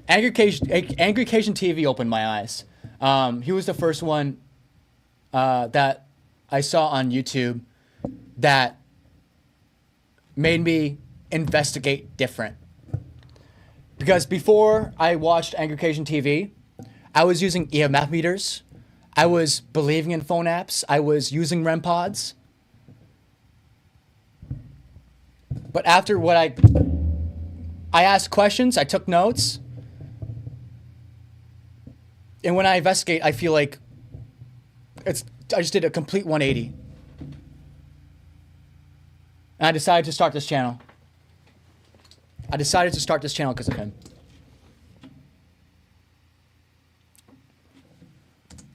Angry Cajun TV opened my eyes. He was the first one that I saw on YouTube that made me investigate different. Because before I watched Angry Cajun TV, I was using EMF meters. I was believing in phone apps. I was using REM pods. But after what I asked questions, I took notes. And when I investigate, I feel like I just did a complete 180. And I decided to start this channel. I decided to start this channel because of him.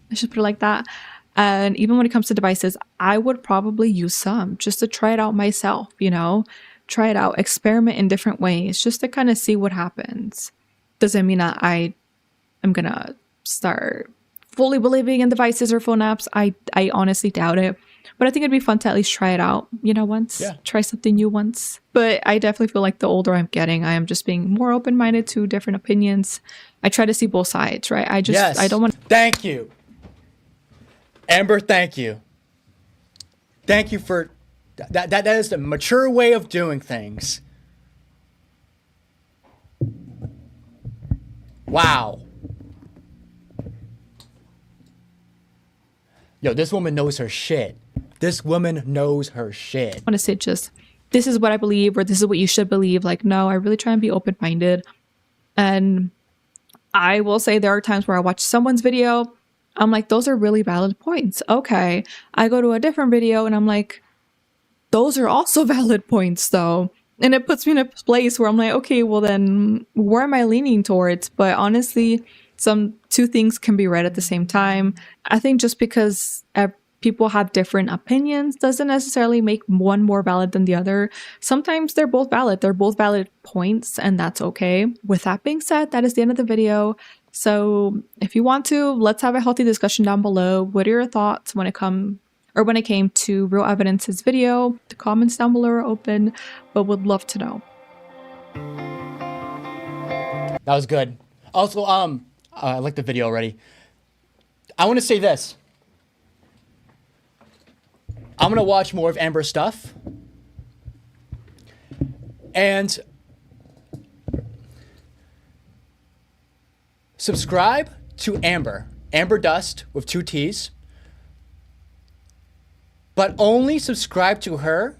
Let's just put it like that. And even when it comes to devices, I would probably use some just to try it out myself, you know, try it out, experiment in different ways just to kind of see what happens. Doesn't mean that I am going to start fully believing in devices or phone apps. I honestly doubt it. But I think it'd be fun to at least try it out, you know, once. Yeah. Try something new once. But I definitely feel like the older I'm getting, I am just being more open-minded to different opinions. I try to see both sides, right? I don't want to... Thank you. Amber, thank you. Thank you for... That is the mature way of doing things. Wow. Yo, this woman knows her shit. This woman knows her shit. I want to say just, this is what I believe, or this is what you should believe. Like, no, I really try and be open-minded. And I will say there are times where I watch someone's video, I'm like, those are really valid points. Okay. I go to a different video and I'm like, those are also valid points though. And it puts me in a place where I'm like, okay, well then where am I leaning towards? But honestly, two things can be read at the same time. I think just because people have different opinions doesn't necessarily make one more valid than the other. Sometimes they're both valid. They're both valid points, and that's okay. With that being said, that is the end of the video. So if you want to, let's have a healthy discussion down below. What are your thoughts when it came to Real Evidence's video? The comments down below are open, but would love to know. That was good. Also, I like the video already. I want to say this. I'm going to watch more of Amber's stuff. And subscribe to Amber. Amber Dust with 2 T's. But only subscribe to her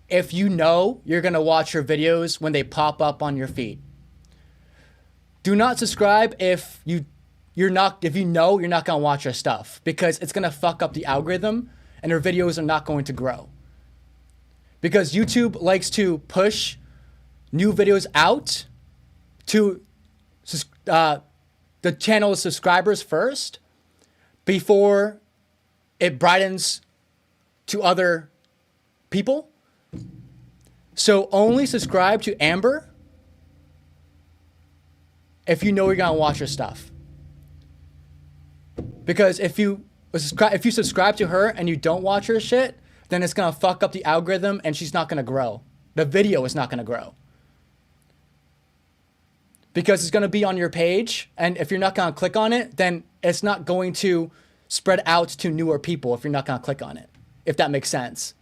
if you know you're going to watch her videos when they pop up on your feed. Do not subscribe if you know you're not going to watch her stuff, because it's going to fuck up the algorithm and her videos are not going to grow. Because YouTube likes to push new videos out to the channel's subscribers first before it brightens to other people. So only subscribe to Amber if you know you're going to watch her stuff. Because if you subscribe to her and you don't watch her shit, then it's going to fuck up the algorithm and she's not going to grow. The video is not going to grow. Because it's going to be on your page, and if you're not going to click on it, then it's not going to spread out to newer people if you're not going to click on it, if that makes sense.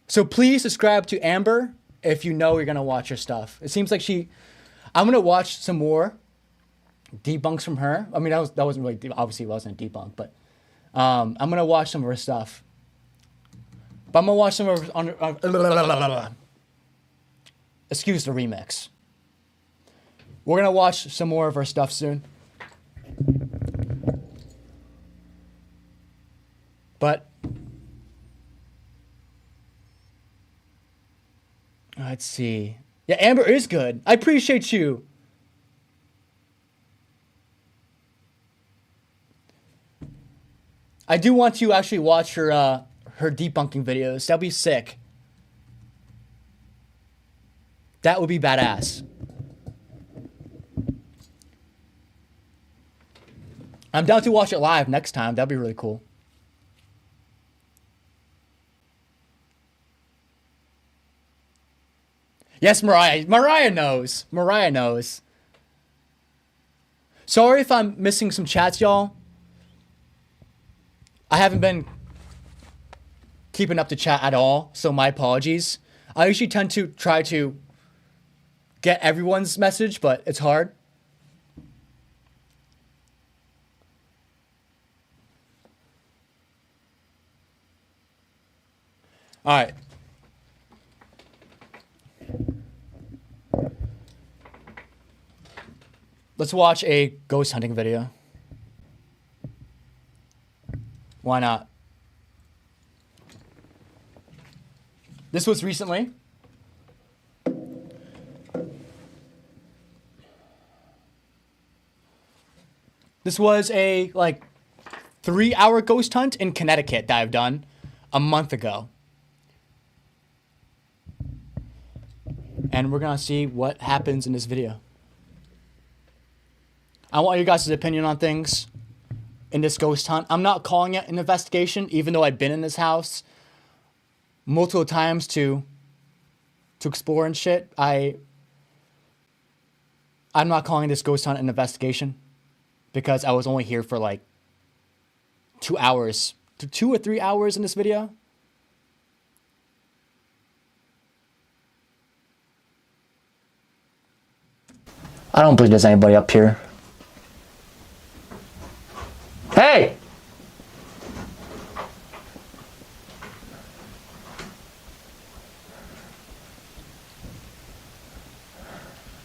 So please subscribe to Amber if you know you're going to watch her stuff. It seems like I'm going to watch some more debunks from her. I mean, that wasn't really, obviously it wasn't a debunk, but I'm going to watch some of her stuff. But I'm going to watch some of her, excuse the remix. We're going to watch some more of her stuff soon. But let's see. Yeah, Amber is good. I appreciate you. I do want to actually watch her debunking videos. That'd be sick. That would be badass. I'm down to watch it live next time. That'd be really cool. Yes, Mariah. Mariah knows. Mariah knows. Sorry if I'm missing some chats, y'all. I haven't been keeping up to chat at all, so my apologies. I usually tend to try to get everyone's message, but it's hard. All right. Let's watch a ghost hunting video. Why not? This was recently. This was a 3-hour ghost hunt in Connecticut that I've done a month ago. And we're gonna see what happens in this video. I want you guys' opinion on things in this ghost hunt. I'm not calling it an investigation, even though I've been in this house multiple times to explore and shit. I'm not calling this ghost hunt an investigation because I was only here for 2 hours, 2 or 3 hours in this video. I don't believe there's anybody up here. Hey!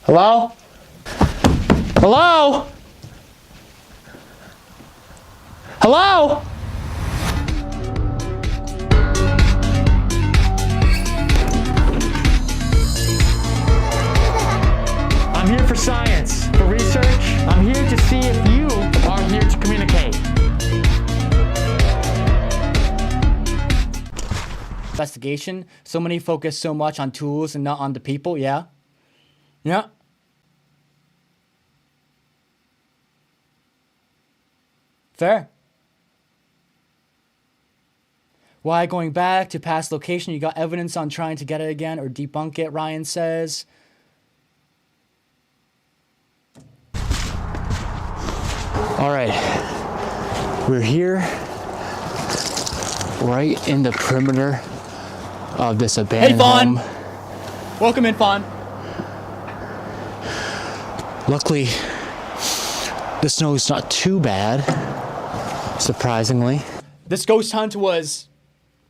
Hello? Hello? Hello? I'm here for science, for research. I'm here to see if you are here to communicate. Investigation. So many focus so much on tools and not on the people. Yeah. Yeah. Fair. Why going back to past location? You got evidence on trying to get it again or debunk it, Ryan says. All right. We're here right in the perimeter of this abandoned home. Hey, Fawn. Welcome in, Fawn. Luckily, the snow is not too bad, surprisingly. This ghost hunt was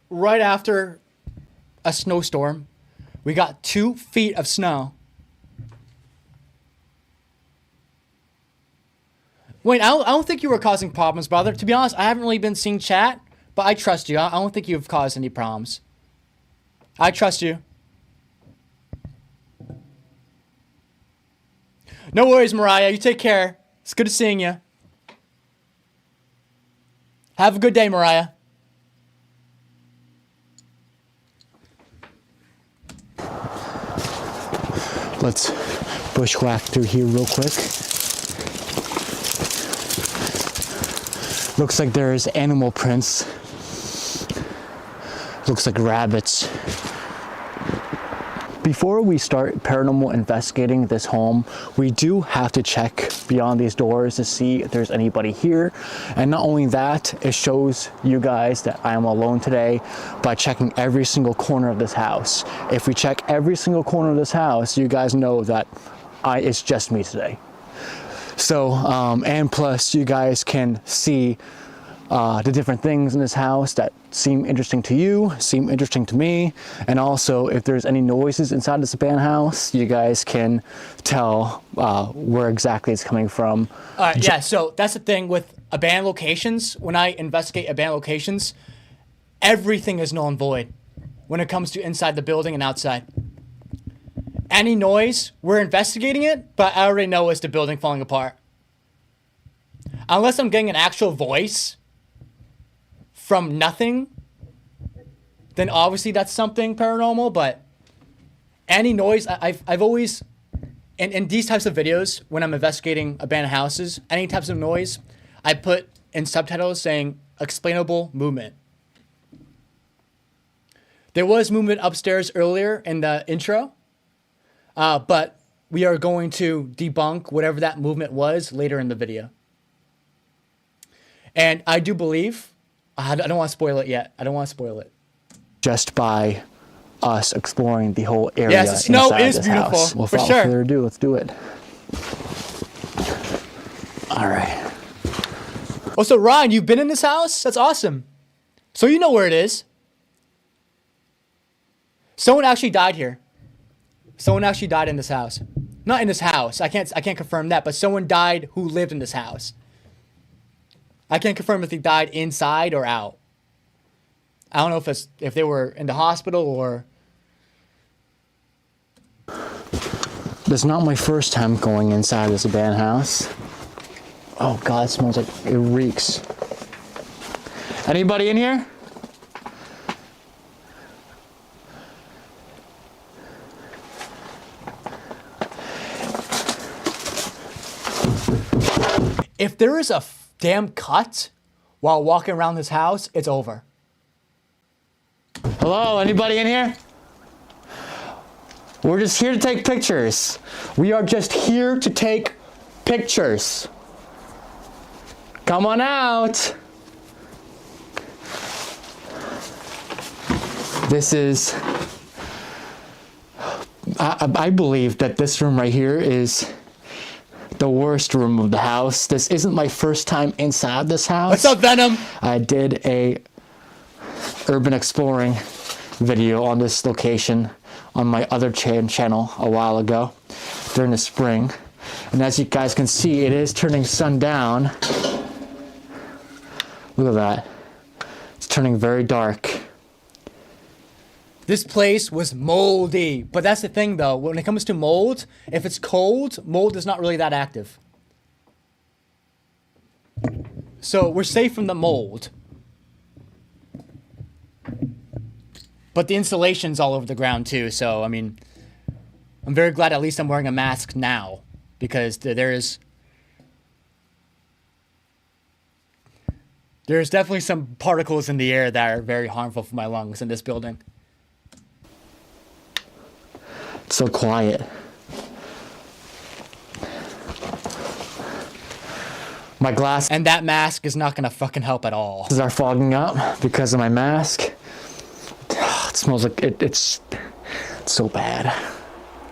right after a snowstorm. We got 2 feet of snow. Wait, I don't think you were causing problems, brother. To be honest, I haven't really been seeing chat, but I trust you. I don't think you've caused any problems. I trust you. No worries, Mariah. You take care. It's good seeing you. Have a good day, Mariah. Let's bushwhack through here real quick. Looks like there's animal prints. Looks like rabbits. Before we start paranormal investigating this home, we do have to check beyond these doors to see if there's anybody here. And not only that, it shows you guys that I am alone today by checking every single corner of this house. If we check every single corner of this house, you guys know that it's just me today. So, and plus you guys can see the different things in this house that seem interesting to you, seem interesting to me, and also if there's any noises inside this abandoned house, you guys can tell where exactly it's coming from. Yeah, so that's the thing with abandoned locations. When I investigate abandoned locations, everything is null and void when it comes to inside the building and outside. Any noise, we're investigating it, but I already know it's the building falling apart. Unless I'm getting an actual voice from nothing, then obviously that's something paranormal. But any noise, I've always, in these types of videos, when I'm investigating abandoned houses, any types of noise, I put in subtitles saying explainable movement. There was movement upstairs earlier in the intro, but we are going to debunk whatever that movement was later in the video. And I do believe, I don't want to spoil it yet. I don't want to spoil it. Just by us exploring the whole area. Yes, the snow is beautiful, house. Well, for sure. Without further ado, let's do it. All right. Oh, so Ryan, you've been in this house? That's awesome. So you know where it is. Someone actually died here. Someone actually died in this house. Not in this house. I can't confirm that, but someone died who lived in this house. I can't confirm if they died inside or out. I don't know if they were in the hospital or. This is not my first time going inside this abandoned house. Oh God, it smells like it reeks. Anybody in here? If there is a damn cut while walking around this house, it's over. Hello, anybody in here? We're just here to take pictures. We are just here to take pictures. Come on out. This is, I believe that this room right here is the worst room of the house. This isn't my first time inside this house. What's up, Venom? I did a urban exploring video on this location on my other channel a while ago during the spring. And as you guys can see, it is turning sundown. Look at that. It's turning very dark. This place was moldy, but that's the thing though. When it comes to mold, if it's cold, mold is not really that active. So we're safe from the mold. But the insulation's all over the ground too, so I mean, I'm very glad at least I'm wearing a mask now, because there's definitely some particles in the air that are very harmful for my lungs in this building. It's so quiet. My glass and that mask is not gonna fucking help at all. These are fogging up because of my mask. It smells like it's so bad.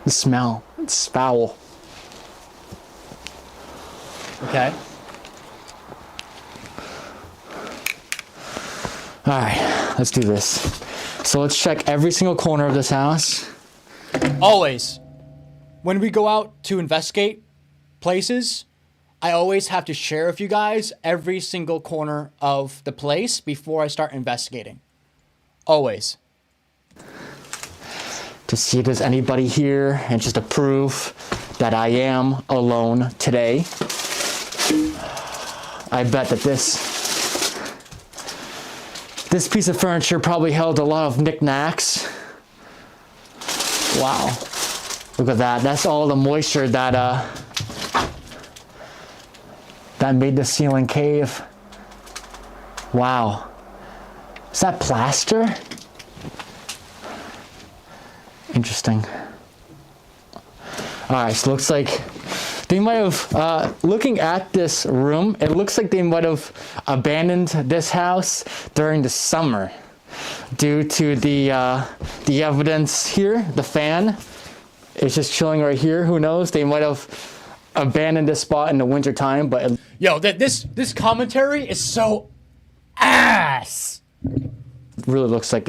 The smell, it's foul. Okay. All right, let's do this. So let's check every single corner of this house. Always, when we go out to investigate places, I always have to share with you guys every single corner of the place before I start investigating. Always. To see if there's anybody here and just to prove that I am alone today. I bet that this piece of furniture probably held a lot of knickknacks. Wow. Look at that. That's all the moisture that made the ceiling cave. Wow. Is that plaster? Interesting. All right, so it looks like they might have, looking at this room, it looks like they might have abandoned this house during the summer due to the evidence here. The fan is just chilling right here. Who knows? They might have abandon this spot in the wintertime, but it Yo, this commentary is so ass. really looks like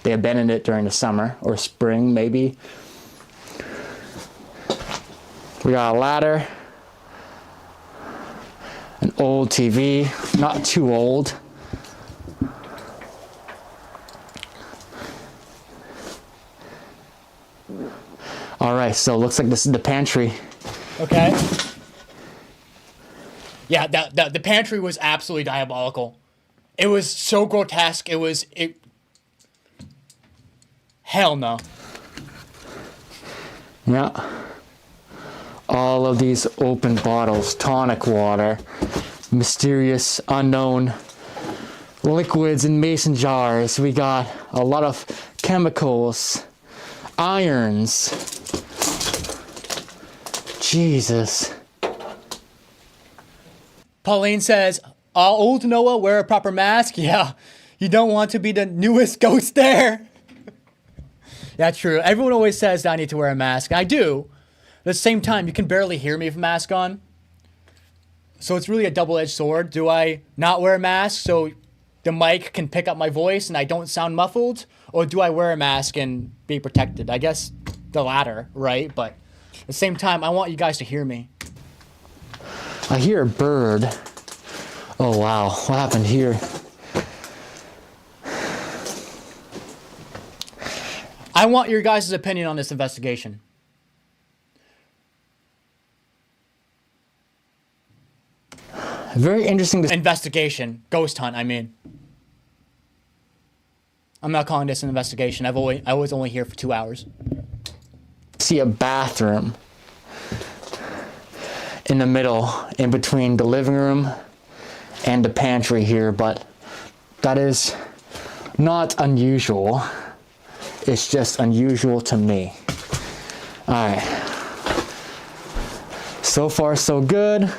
they abandoned it during the summer or spring, maybe. We got a ladder, an old TV, not too old. All right, so looks like this is the pantry. Okay. Yeah, the pantry was absolutely diabolical. It was so grotesque. Hell no. Yeah. All of these open bottles, tonic water, mysterious, unknown liquids in mason jars. We got a lot of chemicals, irons. Jesus. Pauline says, old Noah, wear a proper mask. Yeah, you don't want to be the newest ghost there. Yeah, true. Everyone always says that I need to wear a mask. And I do. At the same time, you can barely hear me with a mask on. So it's really a double-edged sword. Do I not wear a mask so the mic can pick up my voice and I don't sound muffled? Or do I wear a mask and be protected? I guess the latter, right? But at the same time, I want you guys to hear me. I hear a bird. Oh wow, what happened here? I want your guys' opinion on this investigation. Very interesting to Investigation. Ghost hunt, I mean. I'm not calling this an investigation. I was only here for 2 hours. see a bathroom in the middle, in between the living room and the pantry here, but that is not unusual. It's just unusual to me. All right. So far, so good.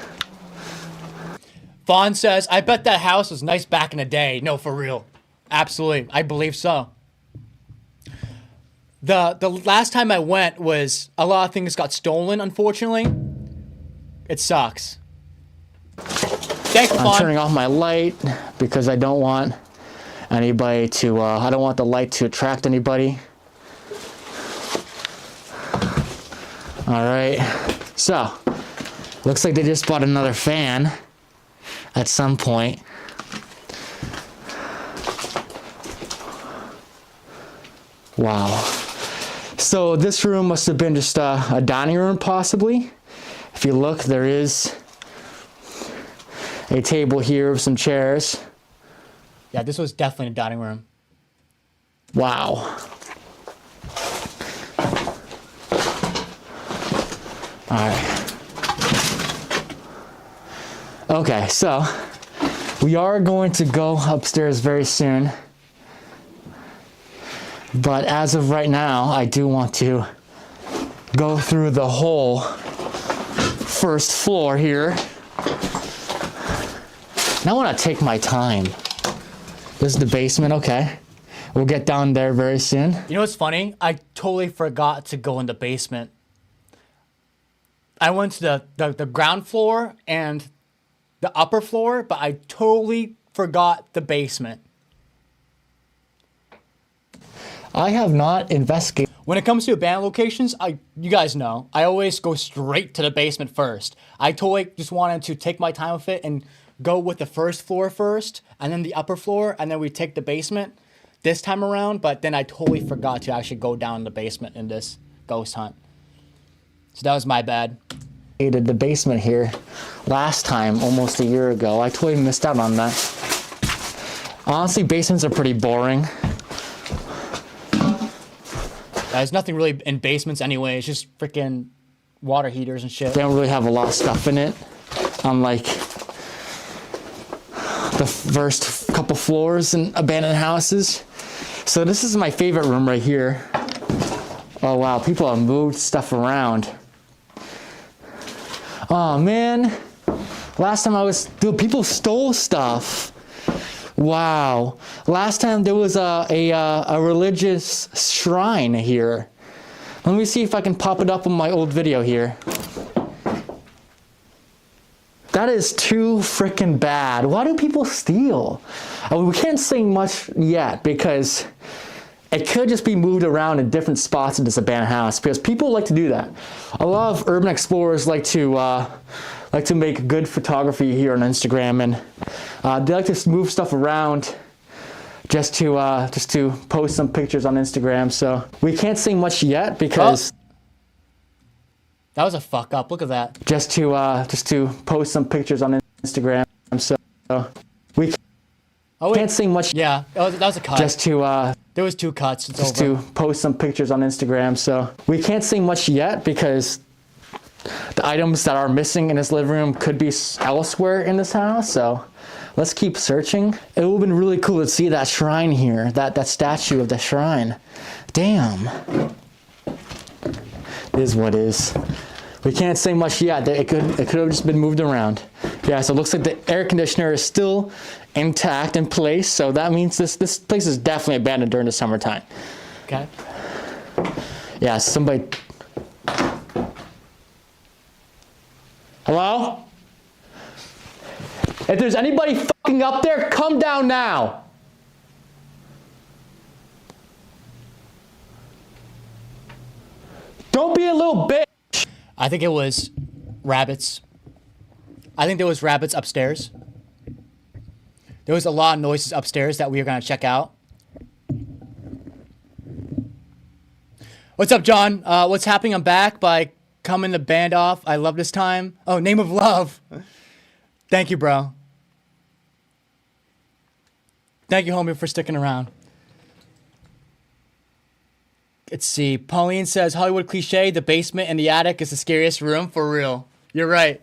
Vaughn says, I bet that house was nice back in the day. No, for real. Absolutely. I believe so. The last time I went was a lot of things got stolen, unfortunately. It sucks. Thanks, I'm Vaughn. turning off my light because I don't want anybody to, I don't want the light to attract anybody. All right. So, looks like they just bought another fan at some point. Wow. So this room must have been just a dining room, possibly. If you look, there is a table here with some chairs. Yeah, this was definitely a dining room. Wow. All right. Okay, so we are going to go upstairs very soon. But as of right now, I do want to go through the whole first floor here. And I want to take my time. This is the basement, okay. We'll get down there very soon. You know what's funny? I totally forgot to go in the basement. I went to the ground floor and the upper floor, but I totally forgot the basement. I have not investigated. When it comes to abandoned locations, you guys know, I always go straight to the basement first. I totally just wanted to take my time with it and go with the first floor first, and then the upper floor, and then we take the basement this time around, but then I totally forgot to actually go down the basement in this ghost hunt. So that was my bad. The basement here last time, almost a year ago. I totally missed out on that. Honestly, basements are pretty boring. There's nothing really in basements anyway. It's just freaking water heaters and shit. They don't really have a lot of stuff in it, unlike the first couple floors in abandoned houses. So this is my favorite room right here. Oh wow, people have moved stuff around. Oh man, last time dude, people stole stuff. Wow, last time there was a religious shrine here. Let me see if I can pop it up on my old video here. That is too freaking bad. Why do people steal? I mean, we can't say much yet because it could just be moved around in different spots in this abandoned house because people like to do that. A lot of urban explorers like to make good photography here on Instagram, and they like to move stuff around just to post some pictures on Instagram. So we can't say much yet because That was a fuck up. Look at that. just to post some pictures on Instagram. So we Oh wait. can't say much. Yeah, that was a cut. Just to There was 2 cuts. It's just over. to post some pictures on Instagram. So we can't say much yet because the items that are missing in this living room could be elsewhere in this house. So let's keep searching. It would have been really cool to see that shrine here, that statue of the shrine. Damn. It is what is. We can't say much yet. It could have just been moved around. Yeah, so it looks like the air conditioner is still intact in place. So that means this place is definitely abandoned during the summertime. Okay. Yeah, somebody. Hello? If there's anybody fucking up there, come down now. Don't be a little bitch. I think it was rabbits. I think there was rabbits upstairs. There was a lot of noises upstairs that we were going to check out. What's up, John? What's happening? I'm back by coming the band off. I love this time. Oh, Name of Love. Thank you, bro. Thank you, homie, for sticking around. Let's see. Pauline says, Hollywood cliche, the basement and the attic is the scariest room. For real. You're right.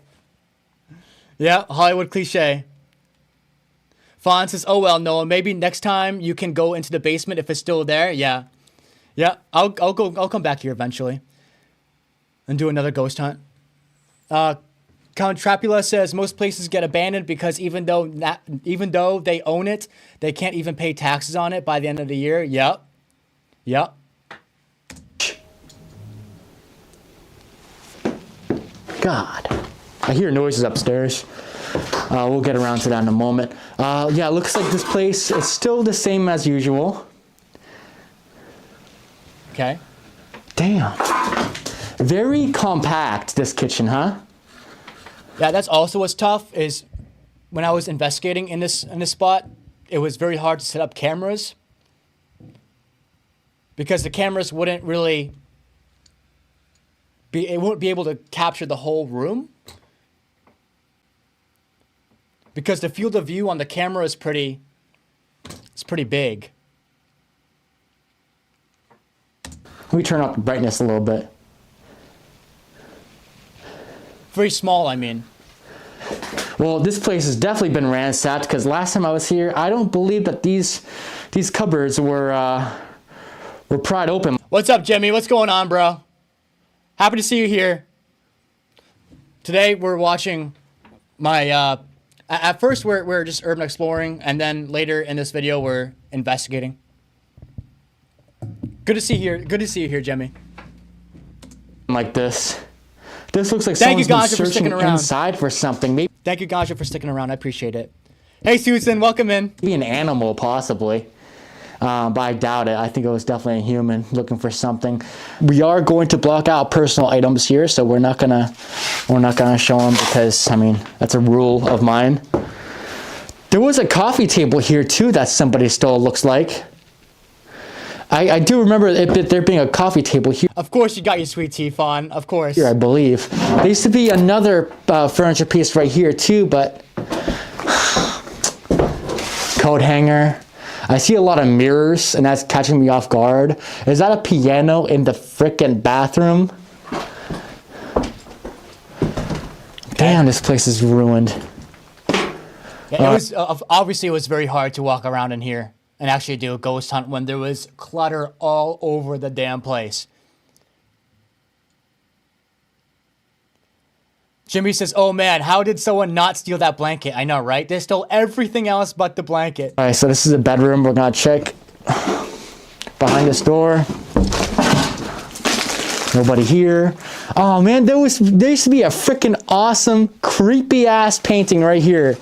Yeah, Hollywood cliche. Fawn says, oh, well, Noah, maybe next time you can go into the basement if it's still there. Yeah. Yeah, I'll come back here eventually and do another ghost hunt. Count Trapula says, most places get abandoned because even though they own it, they can't even pay taxes on it by the end of the year. Yep. Yep. God. I hear noises upstairs. We'll get around to that in a moment. Yeah, it looks like this place is still the same as usual. Okay. Damn. Very compact, this kitchen, huh? Yeah, that's also what's tough is when I was investigating in this spot, it was very hard to set up cameras because the cameras wouldn't really wouldn't be able to capture the whole room because the field of view on the camera is pretty big. Let me turn up the brightness a little bit. Very small, I mean. Well, this place has definitely been ransacked because last time I was here, I don't believe that these cupboards were pried open. What's up, Jimmy? What's going on, bro? Happy to see you here. Today we're watching my. At first we're just urban exploring, and then later in this video we're investigating. Good to see you here. Good to see you here, Jimmy. Like this. This looks like Thank you, someone's Gaja, been for sticking searching around. inside for something. Maybe Thank you, Gaja, for sticking around. I appreciate it. Hey, Susan, welcome in. an animal, possibly. But I doubt it. I think it was definitely a human looking for something. We are going to block out personal items here, so we're not gonna show them because I mean that's a rule of mine. There was a coffee table here too that somebody stole. Looks like. I do remember there being a coffee table here. Of course, you got your sweet tea, Fawn. Of course. I believe there used to be another furniture piece right here too, but coat hanger. I see a lot of mirrors, and that's catching me off guard. Is that a piano in the frickin' bathroom? Damn, this place is ruined. Yeah, it was obviously it was very hard to walk around in here and actually do a ghost hunt when there was clutter all over the damn place. Jimmy says, oh man, how did someone not steal that blanket? I know, right? They stole everything else but the blanket. All right, so this is a bedroom. We're gonna check behind this door. Nobody here. Oh man, there used to be a freaking awesome, creepy ass painting right here.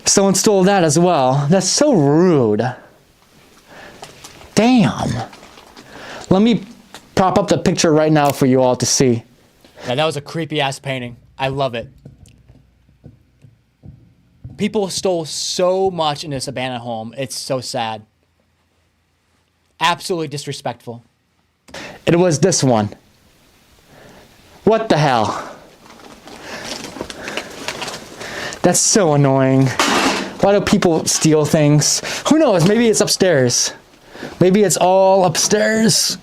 Someone stole that as well. That's so rude. Damn. Let me prop up the picture right now for you all to see. Yeah, that was a creepy ass painting. I love it. People stole so much in this abandoned home. It's so sad. Absolutely disrespectful. It was this one. What the hell? That's so annoying. Why do people steal things? Who knows? Maybe it's upstairs. Maybe it's all upstairs.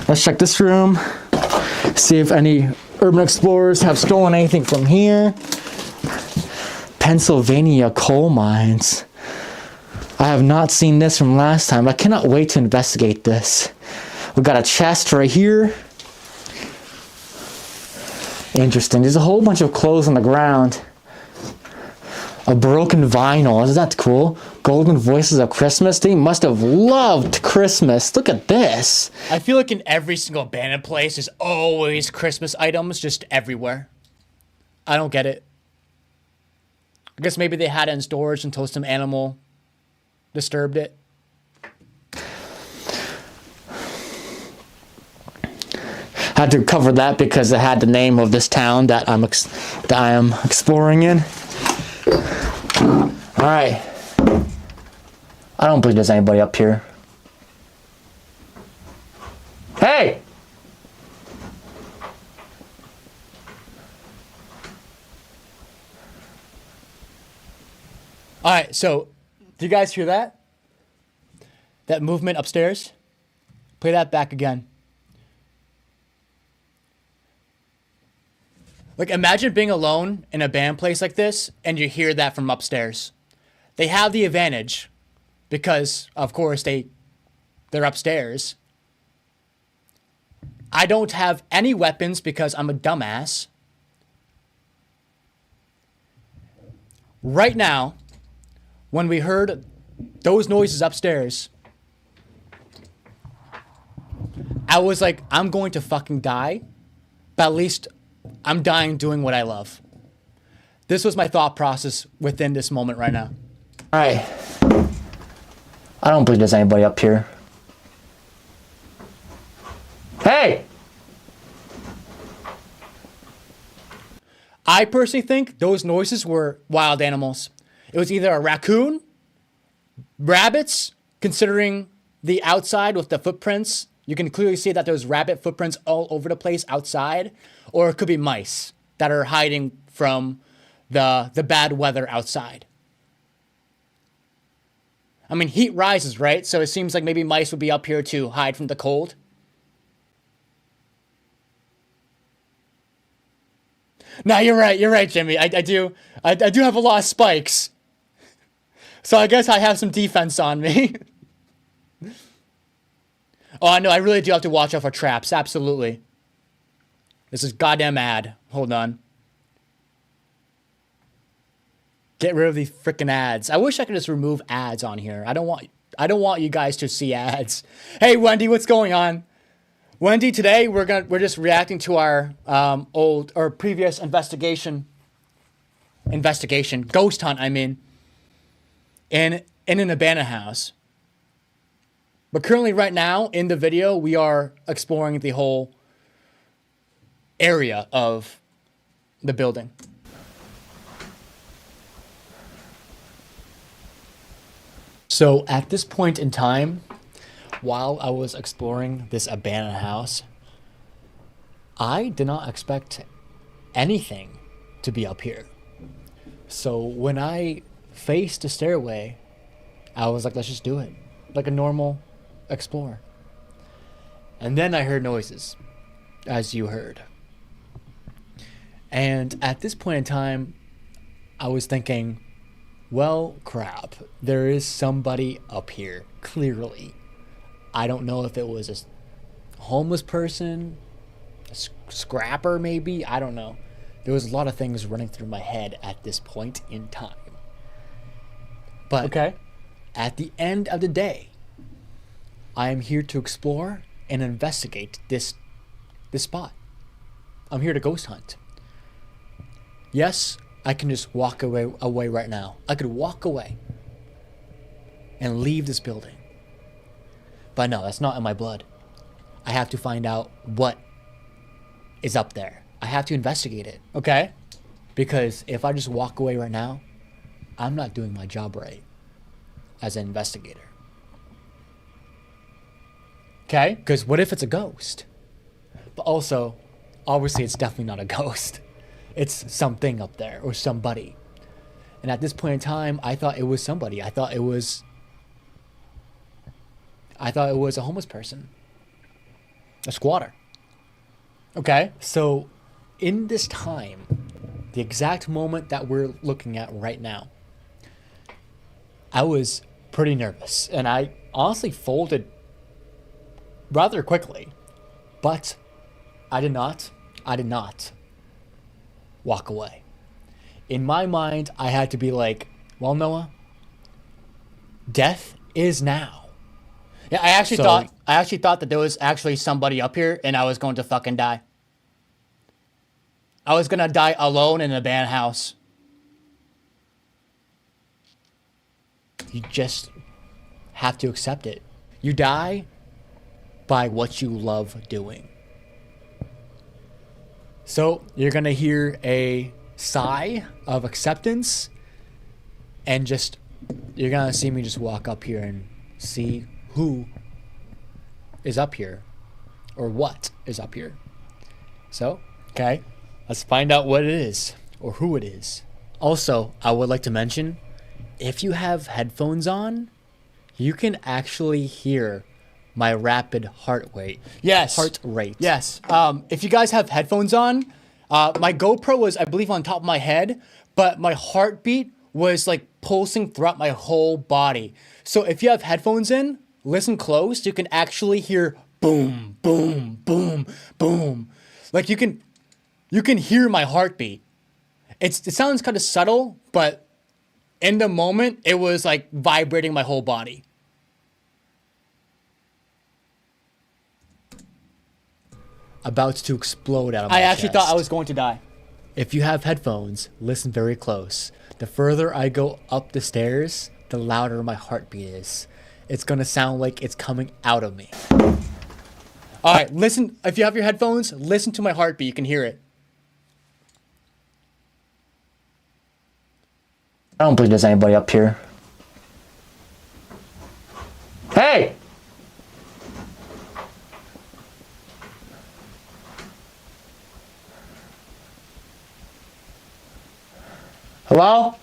Let's check this room. See if any urban explorers have stolen anything from here. Pennsylvania coal mines. I have not seen this from last time. I cannot wait to investigate this. We've got a chest right here. Interesting. There's a whole bunch of clothes on the ground. A broken vinyl. Isn't that cool? Golden Voices of Christmas. They must have loved Christmas. Look at this. I feel like in every single abandoned place, there's always Christmas items just everywhere. I don't get it. I guess maybe they had it in storage until some animal disturbed it. Had to cover that because it had the name of this town that I am exploring in. All right. I don't believe there's anybody up here. Hey! All right, so do you guys hear that? That movement upstairs? Play that back again. Like, imagine being alone in a band place like this and you hear that from upstairs. They have the advantage because, of course, they're upstairs. I don't have any weapons because I'm a dumbass. Right now, when we heard those noises upstairs, I was like, I'm going to fucking die, but at least I'm dying doing what I love. This was my thought process within this moment right now. All right. I don't believe there's anybody up here. Hey! I personally think those noises were wild animals. It was either a raccoon, rabbits, considering the outside with the footprints. You can clearly see that there's rabbit footprints all over the place outside. Or it could be mice that are hiding from the bad weather outside. I mean, heat rises, right? So it seems like maybe mice would be up here to hide from the cold. No, you're right, Jimmy. I do have a lot of spikes. So I guess I have some defense on me. Oh, no, I really do have to watch out for traps. Absolutely. This is goddamn ad. Hold on. Get rid of these freaking ads. I wish I could just remove ads on here. I don't want you guys to see ads. Hey, Wendy, what's going on? Wendy, today we're just reacting to our previous investigation, ghost hunt, I mean, in an abandoned house. But currently right now in the video, we are exploring the whole area of the building. So at this point in time, while I was exploring this abandoned house, I did not expect anything to be up here. So when I faced the stairway, I was like, let's just do it. Like a normal explorer. And then I heard noises, as you heard. And at this point in time, I was thinking, well, crap, there is somebody up here, clearly. I don't know if it was a homeless person, a scrapper maybe, I don't know. There was a lot of things running through my head at this point in time. But Okay. at the end of the day, I am here to explore and investigate this spot. I'm here to ghost hunt. Yes, I can just walk away right now. I could walk away and leave this building. But no, that's not in my blood. I have to find out what is up there. I have to investigate it, okay? Because if I just walk away right now, I'm not doing my job right as an investigator. Okay? Because what if it's a ghost? But also, obviously it's definitely not a ghost. It's something up there or somebody. And at this point in time, I thought it was somebody. I thought it was a homeless person. A squatter. Okay? So, in this time, the exact moment that we're looking at right now, I was pretty nervous. And I honestly folded rather quickly. But I did not walk away. In my mind, I had to be like, well, Noah, death is now. Yeah, I actually thought that there was actually somebody up here and I was going to fucking die. I was gonna die alone in an abandoned house. You just have to accept it. You die by what you love doing. So you're gonna hear a sigh of acceptance, and you're gonna see me just walk up here and see who is up here or what is up here. So, okay, let's find out what it is or who it is. Also, I would like to mention, if you have headphones on, you can actually hear my rapid heart rate. Yes. Heart rate. Yes. If you guys have headphones on, my GoPro was, I believe, on top of my head, but my heartbeat was like pulsing throughout my whole body. So if you have headphones in, listen close, you can actually hear boom, boom, boom, boom. Like you can hear my heartbeat. It sounds kind of subtle, but in the moment, it was like vibrating my whole body. About to explode out of my I actually chest. thought I was going to die. If you have headphones, listen very close. The further I go up the stairs, the louder my heartbeat is. It's gonna sound like it's coming out of me. All right, listen. If you have your headphones, listen to my heartbeat. You can hear it. I don't believe there's anybody up here. Hey! Hello?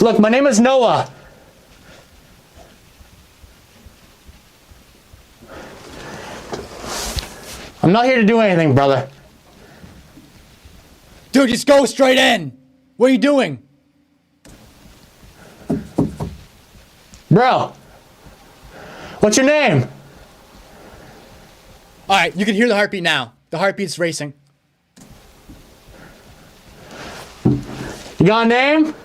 Look, my name is Noah. I'm not here to do anything, brother. Dude, just go straight in. What are you doing? Bro, what's your name? All right, you can hear the heartbeat now. The heartbeat's racing. You got a name?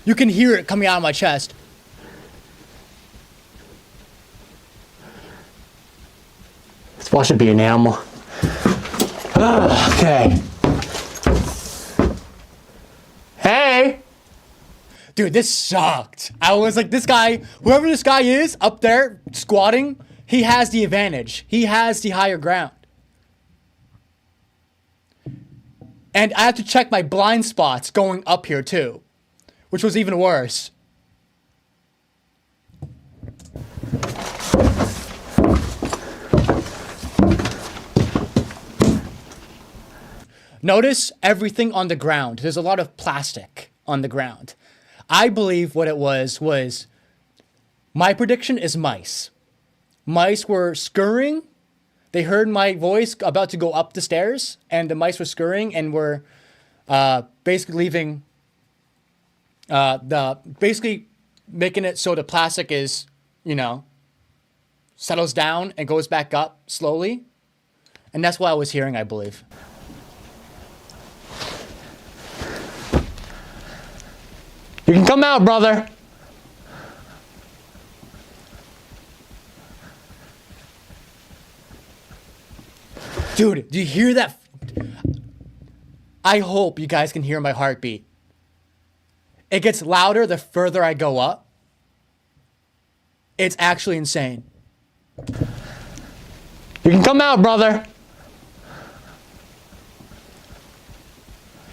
You can hear it coming out of my chest. This boy should be an animal. Okay. Hey! Dude, this sucked. I was like, this guy, whoever this guy is up there squatting, he has the advantage. He has the higher ground. And I have to check my blind spots going up here too, which was even worse. Notice everything on the ground. There's a lot of plastic on the ground. I believe what it was my prediction is mice. Mice were scurrying. They heard my voice about to go up the stairs, and the mice were scurrying and were basically leaving, basically making it so the plastic is, settles down and goes back up slowly. And that's what I was hearing, I believe. You can come out, brother. Dude, do you hear that? I hope you guys can hear my heartbeat. It gets louder the further I go up. It's actually insane. You can come out, brother.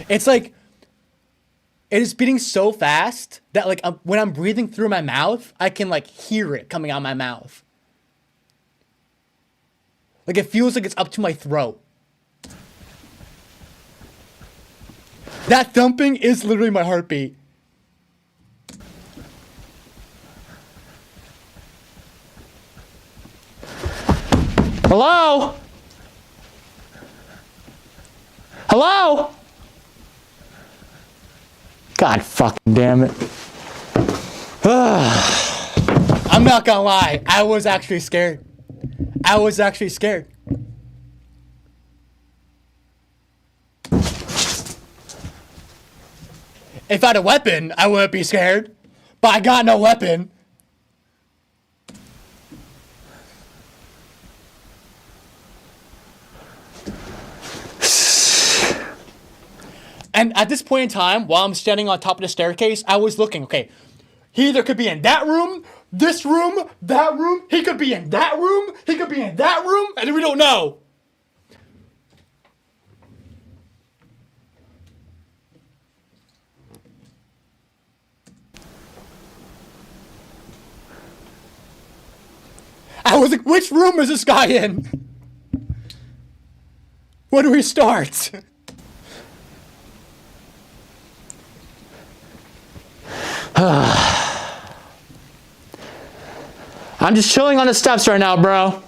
It's like, it is beating so fast that like when I'm breathing through my mouth, I can like hear it coming out of my mouth. Like it feels like it's up to my throat. That thumping is literally my heartbeat. Hello? Hello? God fucking damn it. I'm not gonna lie, I was actually scared. I was actually scared. If I had a weapon, I wouldn't be scared. But I got no weapon. And at this point in time, while I'm standing on top of the staircase, I was looking, okay, he either could be in that room, this room, that room, he could be in that room, he could be in that room, and we don't know. I was like, which room is this guy in? When do we start? I'm just chilling on the steps right now, bro.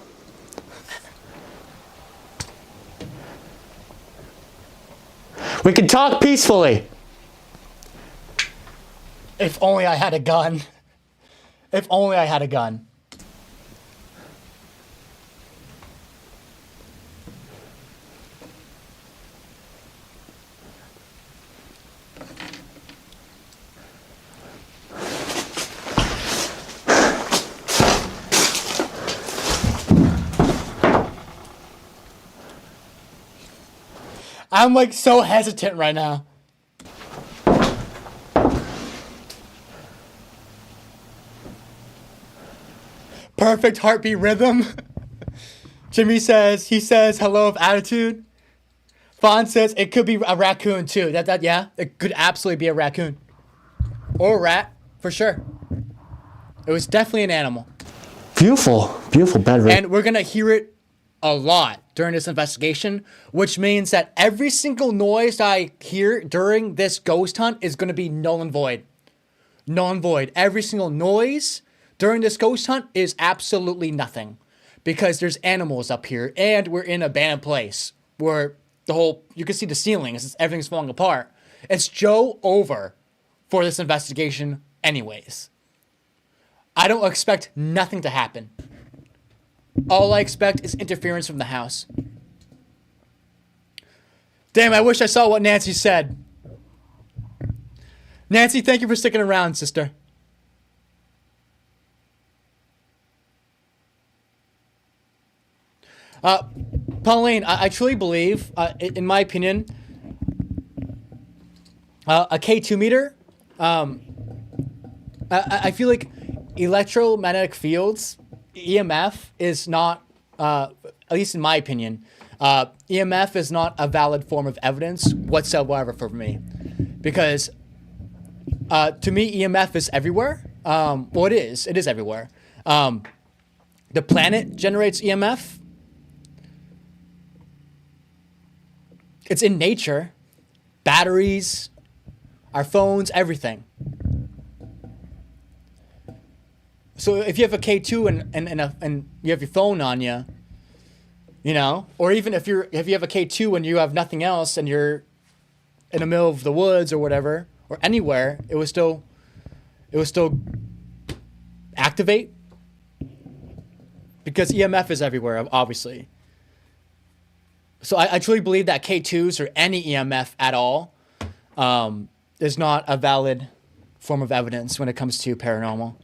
We can talk peacefully. If only I had a gun. If only I had a gun. I'm like so hesitant right now. Perfect heartbeat rhythm. Jimmy says, he says hello with attitude. Fawn says it could be a raccoon too. Yeah, it could absolutely be a raccoon. Or a rat, for sure. It was definitely an animal. Beautiful, beautiful bedroom. And we're gonna hear it a lot during this investigation, which means that every single noise I hear during this ghost hunt is gonna be null and void. Null and void. Every single noise during this ghost hunt is absolutely nothing. Because there's animals up here, and we're in an abandoned place where you can see the ceiling, everything's falling apart. It's Joe over for this investigation anyways. I don't expect nothing to happen. All I expect is interference from the house. Damn, I wish I saw what Nancy said. Nancy, thank you for sticking around, sister. Pauline, I truly believe, in my opinion, a K2 meter, I feel like electromagnetic fields, EMF, is not, at least in my opinion, EMF is not a valid form of evidence whatsoever for me. Because to me, EMF is everywhere. Well, it is everywhere. The planet generates EMF. It's in nature. Batteries, our phones, everything. So if you have a K2 and you have your phone on you, you know, or even if you have a K2 and you have nothing else and you're in the middle of the woods or whatever, or anywhere, it will still activate because EMF is everywhere, obviously. So I truly believe that K2s or any EMF at all is not a valid form of evidence when it comes to paranormal.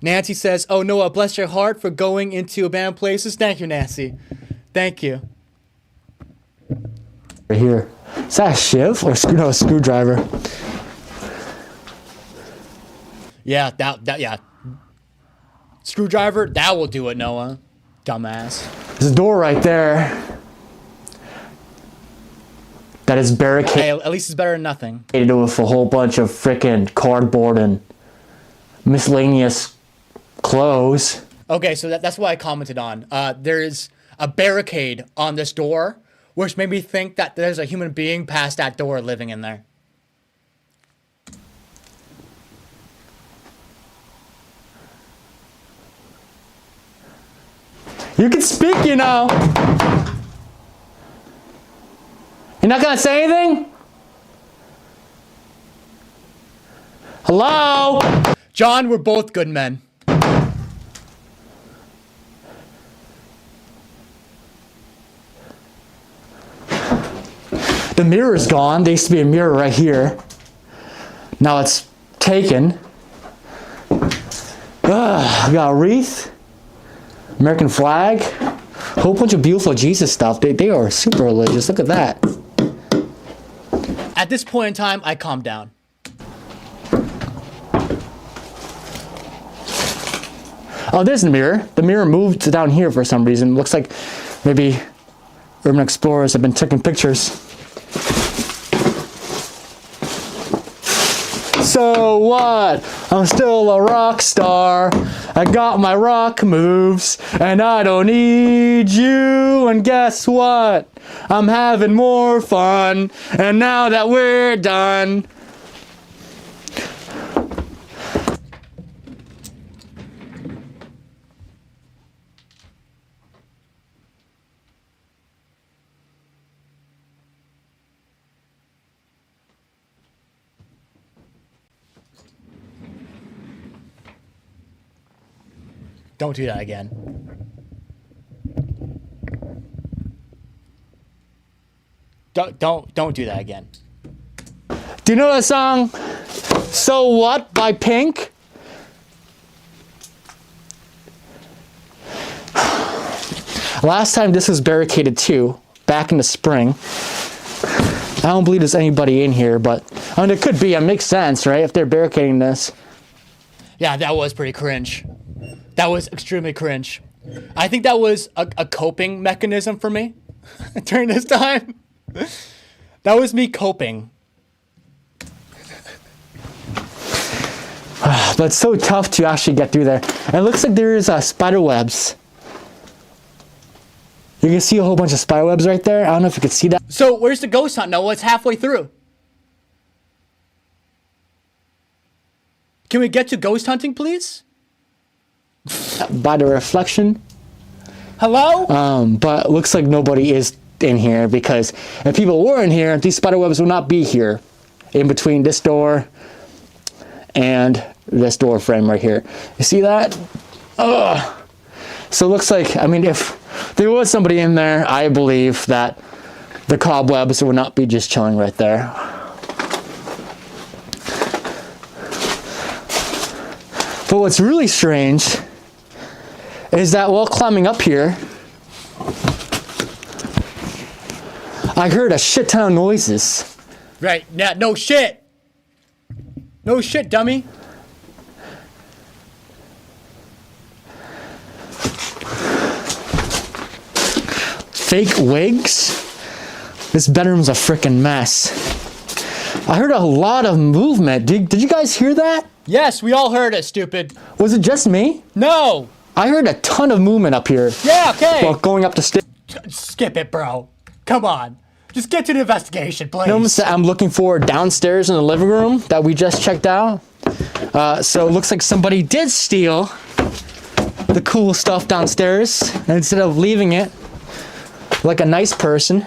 Nancy says, "Oh, Noah, bless your heart for going into abandoned places." Thank you, Nancy. Thank you. Right here. Is that a shiv or a screwdriver? Yeah, yeah. Screwdriver, that will do it, Noah. Dumbass. There's a door right there that is barricaded. Hey, at least it's better than nothing. With a whole bunch of frickin' cardboard and miscellaneous clothes. Okay, so that's what I commented on. There's a barricade on this door, which made me think that there's a human being past that door living in there. You can speak, you know. You're not gonna say anything? Hello? John, we're both good men. The mirror's gone. There used to be a mirror right here. Now it's taken. We got a wreath. American flag. A whole bunch of beautiful Jesus stuff. They are super religious. Look at that. At this point in time, I calmed down. Oh, there's the mirror. The mirror moved down here for some reason. Looks like maybe urban explorers have been taking pictures. So what? I'm still a rock star. I got my rock moves, and I don't need you. And guess what? I'm having more fun. And now that we're done. Don't do that again. Don't do that again. Do you know the song So What by Pink? Last time this was barricaded too, back in the spring. I don't believe there's anybody in here, but I mean, it could be. It makes sense, right? If they're barricading this. Yeah, that was pretty cringe. That was extremely cringe. I think that was a coping mechanism for me during this time. That was me coping. But it's so tough to actually get through there. And it looks like there is spider webs. You can see a whole bunch of spider webs right there. I don't know if you can see that. So where's the ghost hunt? No, it's halfway through. Can we get to ghost hunting, please? By the reflection. Hello? But it looks like nobody is in here, because if people were in here, these spider webs would not be here in between this door and this door frame right here. You see that? Ugh. So it looks like, I mean, if there was somebody in there, I believe that the cobwebs would not be just chilling right there. But what's really strange is that while climbing up here, I heard a shit ton of noises. Right, yeah, no shit. No shit, dummy. Fake wigs? This bedroom's a freaking mess. I heard a lot of movement. Did you guys hear that? Yes, we all heard it, stupid. Was it just me? No. I heard a ton of movement up here. Yeah, okay. While going up the stairs. Skip it, bro. Come on. Just get to the investigation, please. Notice that I'm looking for downstairs in the living room that we just checked out. So it looks like somebody did steal the cool stuff downstairs, and instead of leaving it like a nice person,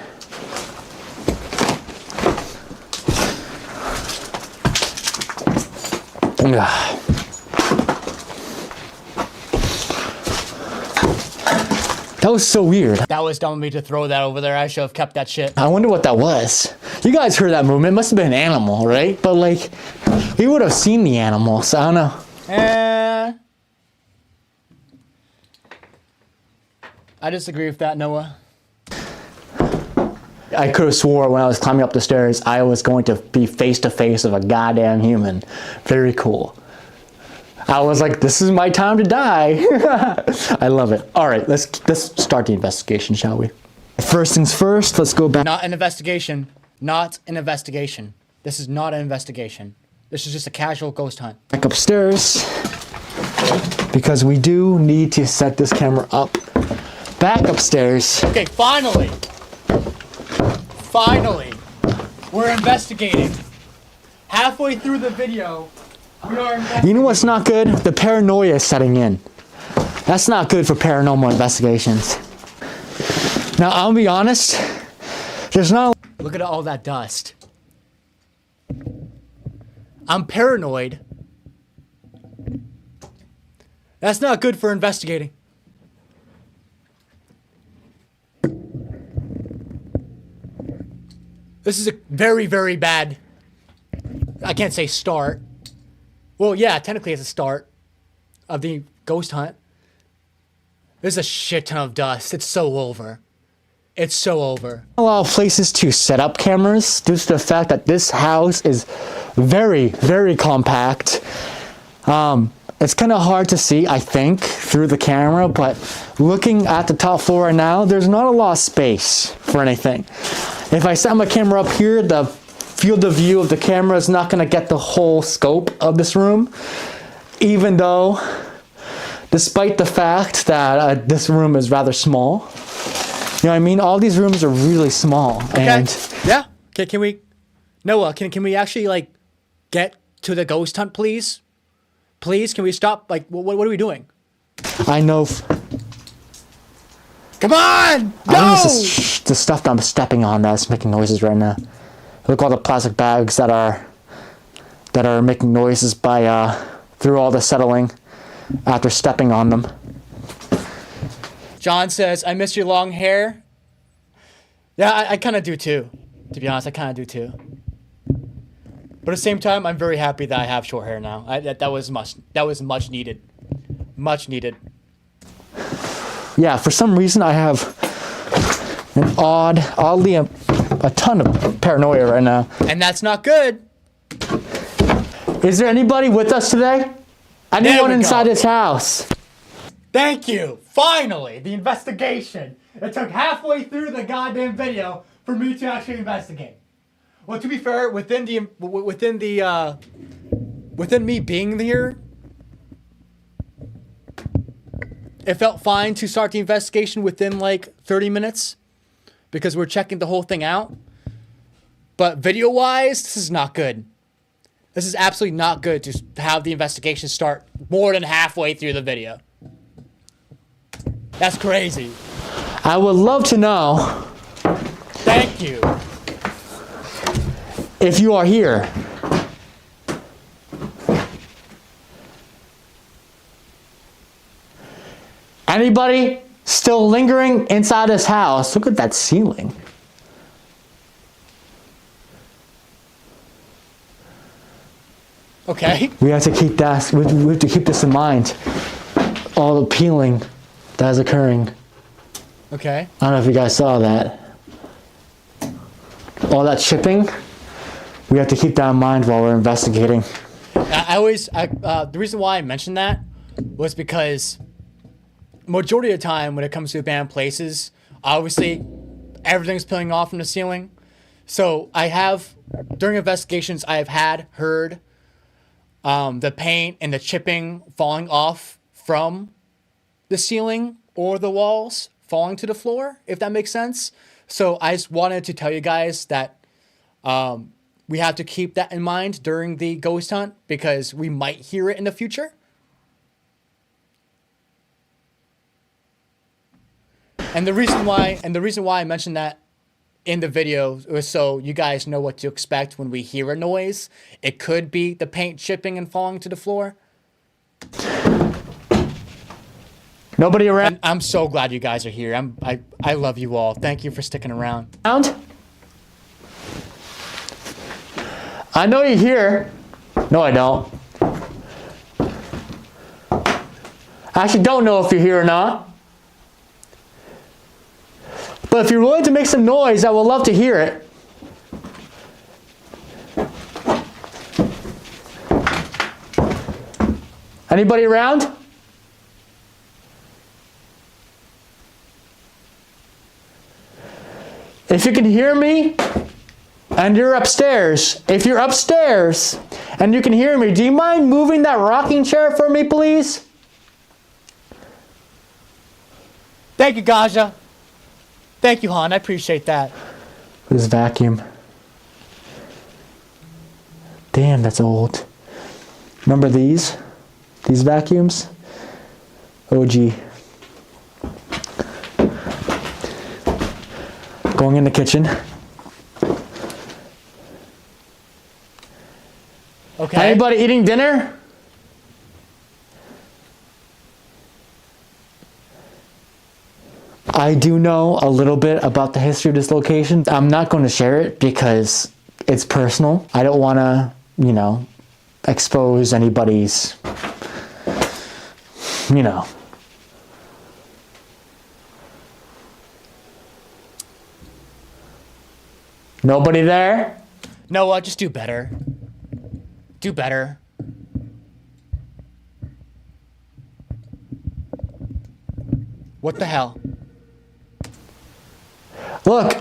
that was so weird. That was dumb of me to throw that over there. I should have kept that shit. I wonder what that was. You guys heard that movement. It must have been an animal, right? But like, we would have seen the animal, so I don't know. I disagree with that, Noah. I could have swore when I was climbing up the stairs, I was going to be face to face with a goddamn human. Very cool. I was like, this is my time to die. I love it. All right, let's start the investigation, shall we? First things first, let's go back. Not an investigation. Not an investigation. This is not an investigation. This is just a casual ghost hunt. Back upstairs, because we do need to set this camera up. Back upstairs. Okay, finally. Finally. We're investigating. Halfway through the video, we are investigating. You know what's not good? The paranoia is setting in. That's not good for paranormal investigations. Now, I'll be honest, there's not... Look at all that dust. I'm paranoid. That's not good for investigating. This is a very, very bad, I can't say start. Well, yeah, technically it's a start of the ghost hunt. There's a shit ton of dust. It's so over. It's so over. A lot of places to set up cameras due to the fact that this house is very, very compact. It's kind of hard to see, I think, through the camera, but looking at the top floor right now, there's not a lot of space for anything. If I set my camera up here, the field of view of the camera is not going to get the whole scope of this room, even though, despite the fact that this room is rather small. You know what I mean? All these rooms are really small. Okay. And yeah. Okay, can we... Noah, can we actually, like, get to the ghost hunt, please? Please, can we stop? Like, what are we doing? I know... Come on! Go! I think the stuff that I'm stepping on that's making noises right now. Look at all the plastic bags that are making noises by through all the settling after stepping on them. John says, I miss your long hair. Yeah, I kind of do too. To be honest, I kind of do too. But at the same time, I'm very happy that I have short hair now. That was much needed. Much needed. Yeah, for some reason I have oddly a ton of paranoia right now. And that's not good. Is there anybody with us today? Anyone inside this house? Thank you. Finally, the investigation. It took halfway through the goddamn video for me to actually investigate. Well, to be fair, within me being here, it felt fine to start the investigation within like 30 minutes because we're checking the whole thing out. But video-wise, this is not good. This is absolutely not good to have the investigation start more than halfway through the video. That's crazy. I would love to know. Thank you. If you are here. Anybody still lingering inside this house? Look at that ceiling. Okay. We have to keep that. We have to keep this in mind. All the peeling that is occurring. Okay. I don't know if you guys saw that. All that chipping. We have to keep that in mind while we're investigating. The reason why I mentioned that was because majority of the time when it comes to abandoned places, obviously everything's peeling off from the ceiling. So during investigations, I have heard the paint and the chipping falling off from the ceiling or the walls falling to the floor, if that makes sense. So I just wanted to tell you guys that we have to keep that in mind during the ghost hunt because we might hear it in the future. And the reason why I mentioned that in the video was so you guys know what to expect when we hear a noise. It could be the paint chipping and falling to the floor. Nobody around? And I'm so glad you guys are here. I love you all. Thank you for sticking around. I know you're here. No, I don't. I actually don't know if you're here or not. But if you're willing to make some noise, I would love to hear it. Anybody around? If you can hear me and you're upstairs, if you're upstairs and you can hear me, do you mind moving that rocking chair for me, please? Thank you, Gaja. Thank you, Han. I appreciate that. This vacuum. Damn, that's old. Remember these? These vacuums? OG. Going in the kitchen. Okay. Anybody eating dinner? I do know a little bit about the history of this location. I'm not going to share it because it's personal. I don't want to, you know, expose anybody's, you know. Nobody there? Noah, just do better. Do better. What the hell? Look,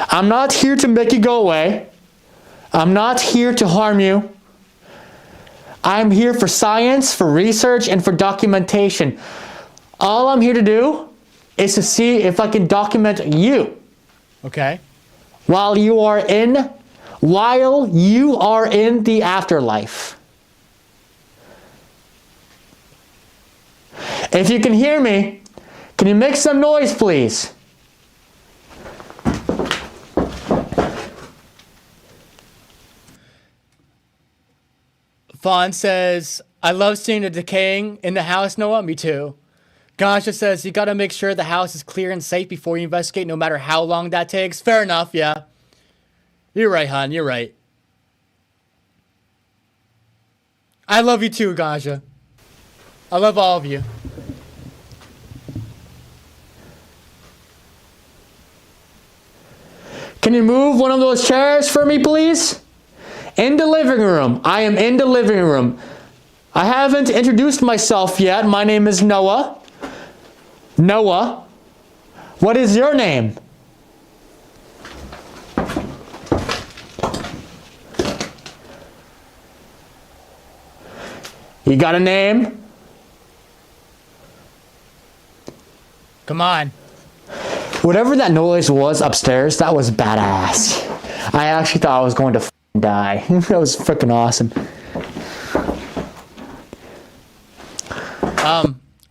I'm not here to make you go away. I'm not here to harm you. I'm here for science, for research, and for documentation. All I'm here to do is to see if I can document you. Okay. While you are in the afterlife. If you can hear me, can you make some noise, please? Fawn says, I love seeing the decaying in the house, Noah. Me too. Gansha says, you gotta make sure the house is clear and safe before you investigate, no matter how long that takes. Fair enough, yeah. You're right, hon. You're right. I love you too, Gansha. I love all of you. Can you move one of those chairs for me, please? In the living room. I am in the living room. I haven't introduced myself yet. My name is Noah. Noah. What is your name? You got a name? Come on. Whatever that noise was upstairs, that was badass. I actually thought I was going to die. That was freaking awesome.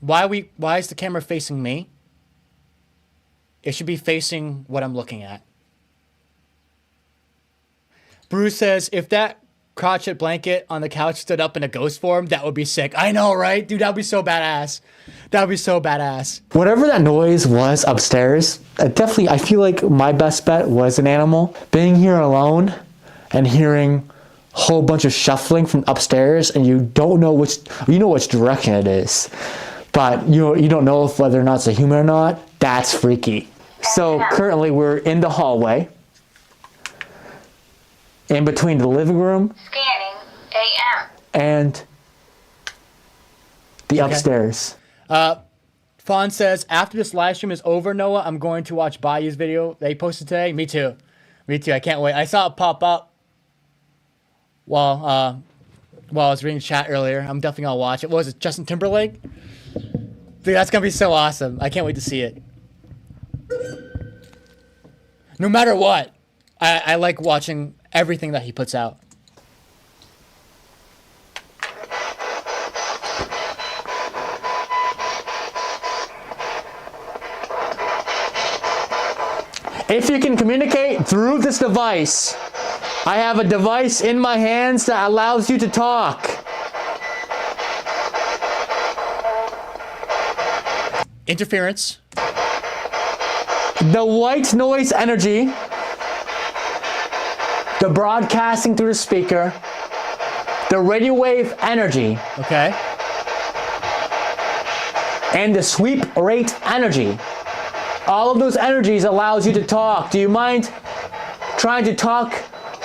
Why is the camera facing me? It should be facing what I'm looking at. Bruce says, if that crotchet blanket on the couch stood up in a ghost form, that would be sick. I know, right? Dude, that would be so badass. That would be so badass. Whatever that noise was upstairs, I feel like my best bet was an animal. Being here alone and hearing a whole bunch of shuffling from upstairs, and you don't know which direction it is, but you don't know whether or not it's a human or not. That's freaky. So currently we're in the hallway, in between the living room Scanning AM. and the upstairs. Fawn says, after this live stream is over, Noah, I'm going to watch Bayou's video they posted today. Me too. Me too. I can't wait. I saw it pop up while I was reading chat earlier. I'm definitely going to watch it. What was it, Justin Timberlake? Dude, that's going to be so awesome. I can't wait to see it. No matter what, I like watching everything that he puts out. If you can communicate through this device, I have a device in my hands that allows you to talk. Interference. The white noise energy the broadcasting through the speaker, the radio wave energy, Okay. and the sweep rate energy. All of those energies allows you to talk. Do you mind trying to talk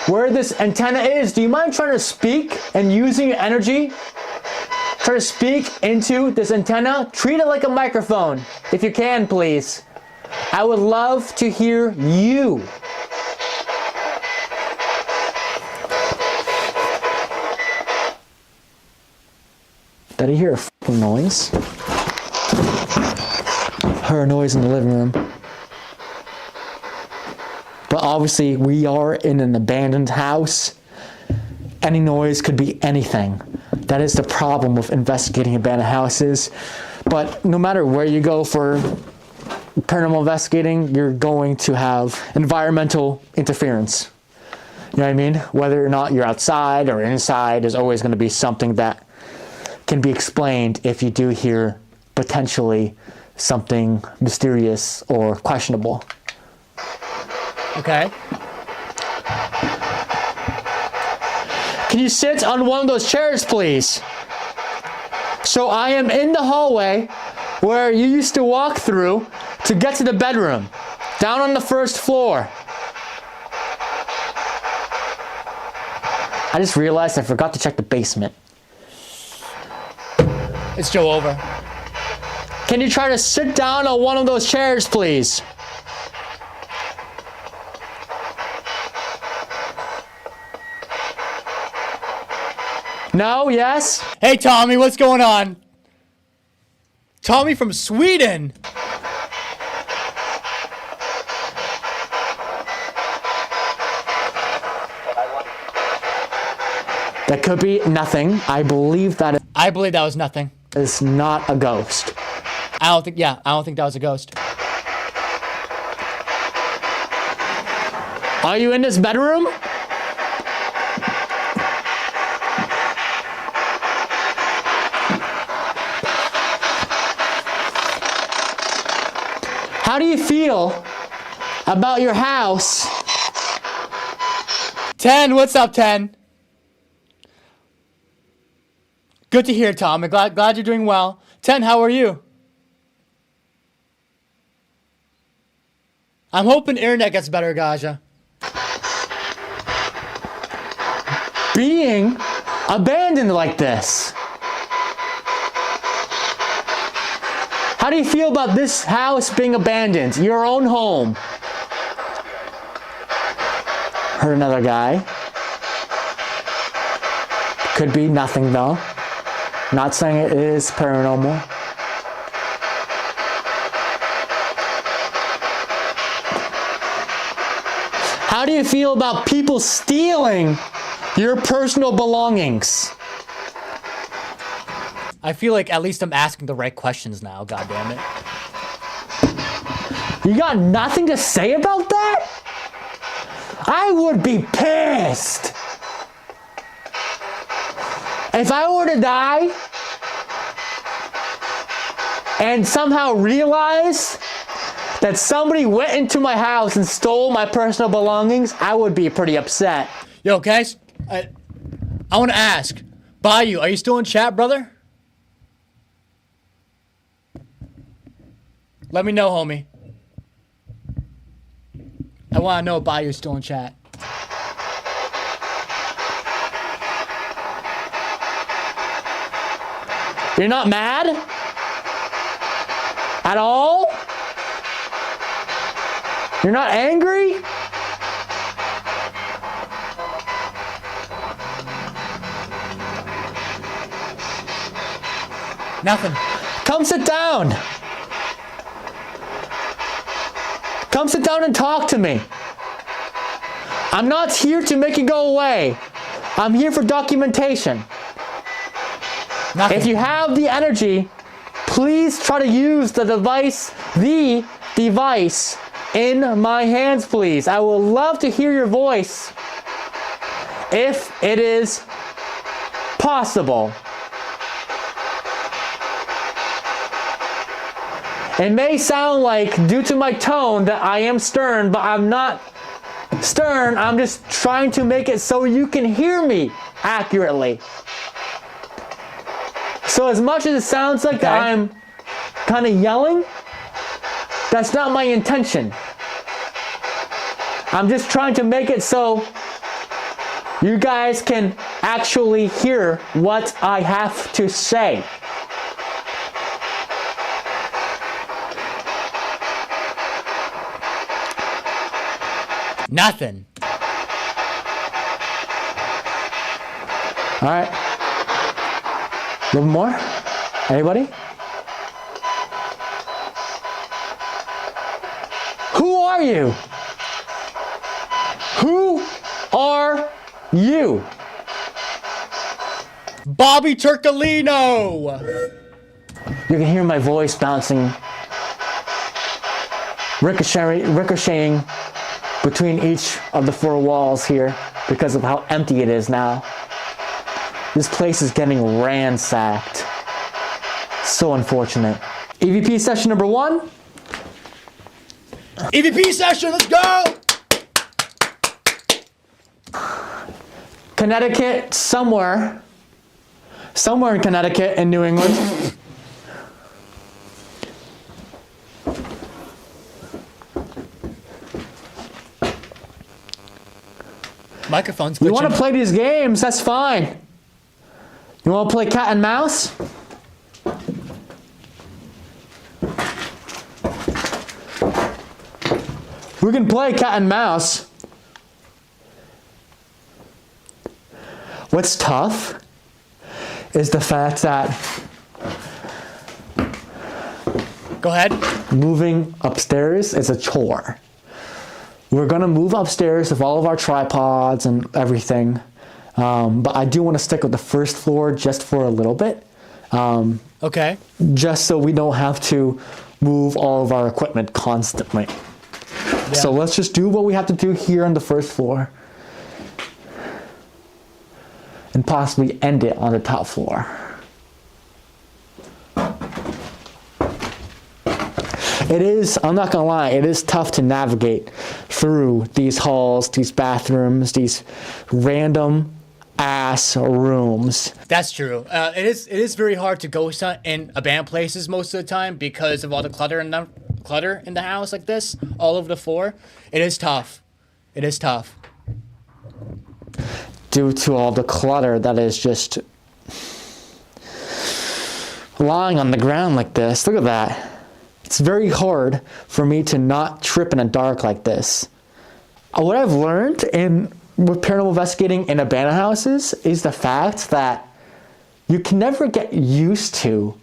where this antenna is? Do you mind trying to speak and using your energy? Try to speak into this antenna. Treat it like a microphone, if you can, please. I would love to hear you. Did I hear a f***ing noise? Heard a noise in the living room. But obviously, we are in an abandoned house. Any noise could be anything. That is the problem with investigating abandoned houses. But no matter where you go for paranormal investigating, you're going to have environmental interference. You know what I mean? Whether or not you're outside or inside, there's always going to be something that can be explained if you do hear potentially something mysterious or questionable. Okay. Can you sit on one of those chairs, please? So I am in the hallway where you used to walk through to get to the bedroom, down on the first floor. I just realized I forgot to check the basement. It's Joe over. Can you try to sit down on one of those chairs, please? No? Yes? Hey, Tommy, what's going on? Tommy from Sweden. That could be nothing. I believe that I believe that was nothing. is not a ghost. I don't think that was a ghost. Are you in this bedroom? How do you feel about your house? 10, what's up, 10? Good to hear, Tom. I'm glad you're doing well. 10, how are you? I'm hoping internet gets better, Gaja. Being abandoned like this. How do you feel about this house being abandoned? Your own home. Heard another guy. Could be nothing though. Not saying it is paranormal. How do you feel about people stealing your personal belongings? I feel like at least I'm asking the right questions now, goddammit. You got nothing to say about that? I would be pissed. If I were to die and somehow realize that somebody went into my house and stole my personal belongings, I would be pretty upset. Yo, guys, I want to ask, Bayou, are you still in chat, brother? Let me know, homie. I want to know if Bayou's still in chat. You're not mad? At all? You're not angry? Nothing. Come sit down. Come sit down and talk to me. I'm not here to make you go away. I'm here for documentation. Nothing. If you have the energy, please try to use the device in my hands, please. I would love to hear your voice if it is possible. It may sound like, due to my tone, that I am stern, but I'm not Stern, I'm just trying to make it so you can hear me accurately. So as much as it sounds like I'm kind of yelling, that's not my intention. I'm just trying to make it so you guys can actually hear what I have to say. Nothing. All right. A little more? Anybody? Who are you? Who are you? Bobby Turcolino! You can hear my voice bouncing, ricocheting between each of the four walls here because of how empty it is now. This place is getting ransacked. So unfortunate. EVP session number 1. EVP session, let's go! Connecticut, somewhere in Connecticut in New England. Microphone's You glitching. want to play these games, that's fine. You want to play cat and mouse? We can play cat and mouse. What's tough is the fact that Go ahead. moving upstairs is a chore. We're gonna move upstairs with all of our tripods and everything, but I do want to stick with the first floor just for a little bit, Okay. just so we don't have to move all of our equipment constantly. Yeah. So let's just do what we have to do here on the first floor and possibly end it on the top floor. It is, I'm not gonna lie, it is tough to navigate through these halls, these bathrooms, these random ass rooms. That's true. It is very hard to go in abandoned places most of the time because of all the clutter in the house like this, all over the floor. It is tough. It is tough. Due to all the clutter that is just lying on the ground like this. Look at that. It's very hard for me to not trip in the dark like this. What I've learned with paranormal investigating in abandoned houses is the fact that you can never get used to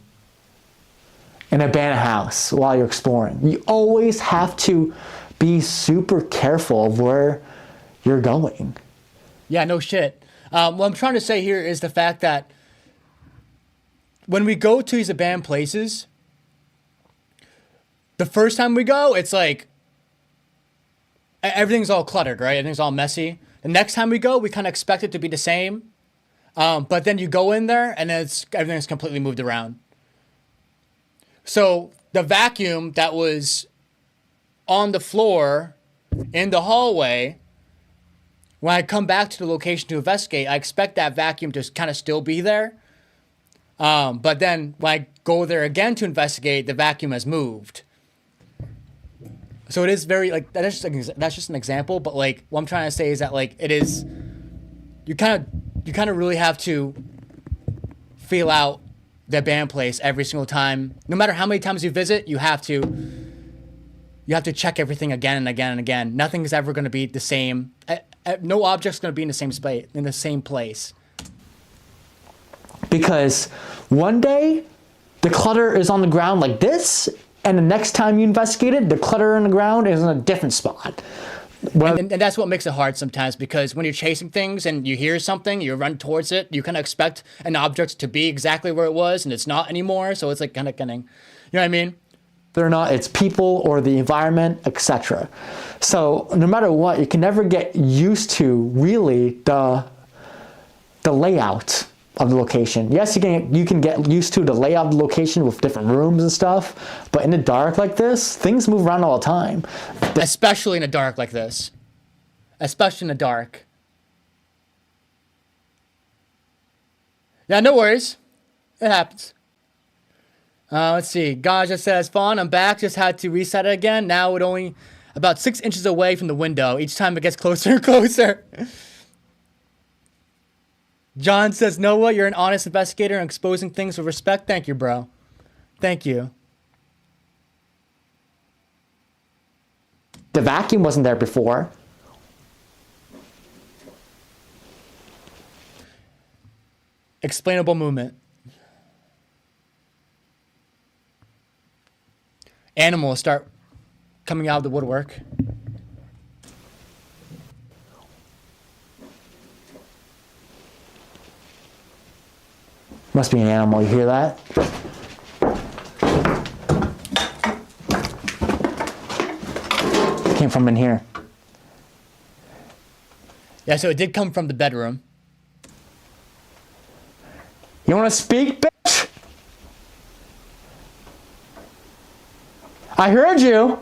an abandoned house while you're exploring. You always have to be super careful of where you're going. Yeah, no shit. What I'm trying to say here is the fact that when we go to these abandoned places, the first time we go, it's like everything's all cluttered, right? Everything's all messy. The next time we go, we kind of expect it to be the same. But then you go in there and everything's completely moved around. So the vacuum that was on the floor in the hallway, when I come back to the location to investigate, I expect that vacuum to kind of still be there. But then when I go there again to investigate, the vacuum has moved. So it is very, like, that's just an example, but, like, what I'm trying to say is that, like, it is, you kind of really have to feel out the band place every single time. No matter how many times you visit, you have to check everything again and again and again. Nothing is ever going to be the same. No object's going to be in the same space, in the same place. Because one day, the clutter is on the ground like this, and the next time you investigate it, the clutter on the ground is in a different spot. And that's what makes it hard sometimes, because when you're chasing things and you hear something, you run towards it, you kind of expect an object to be exactly where it was, and it's not anymore, so it's like kind of, you know what I mean? Whether or not it's people or the environment, etc. So no matter what, you can never get used to really the layout of the location. Yes, you can get used to the layout of the location with different rooms and stuff, but in the dark like this, things move around all the time. Especially in the dark like this. especially in the dark. Yeah, no worries. It happens. Let's see. God just says, Fawn, I'm back. Just had to reset it again. Now it only about 6 inches away from the window. Each time it gets closer and closer. John says, Noah, you're an honest investigator and exposing things with respect. Thank you, bro. Thank you. The vacuum wasn't there before. Explainable movement. Animals start coming out of the woodwork. Must be an animal. You hear that? Came from in here. Yeah, so it did come from the bedroom. You want to speak, bitch? I heard you.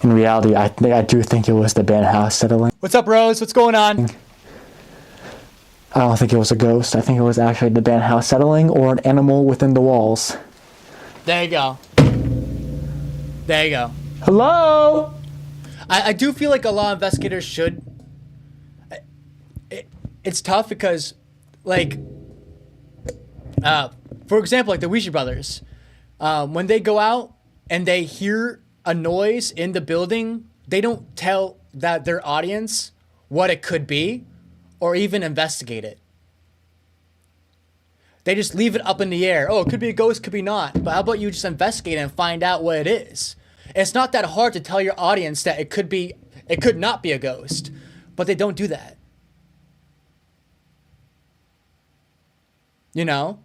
In reality, I do think it was the band house settling. What's up, Rose? What's going on? I don't think it was a ghost. I think it was actually the band house settling or an animal within the walls. There you go. There you go. Hello? I do feel like a lot of investigators should. It's tough because, like, for example, like the Ouija brothers, when they go out and they hear a noise in the building, they don't tell their audience what it could be or even investigate it. They just leave it up in the air. Oh, it could be a ghost, could be not. But how about you just investigate it and find out what it is? It's not that hard to tell your audience that it could not be a ghost, but they don't do that. You know?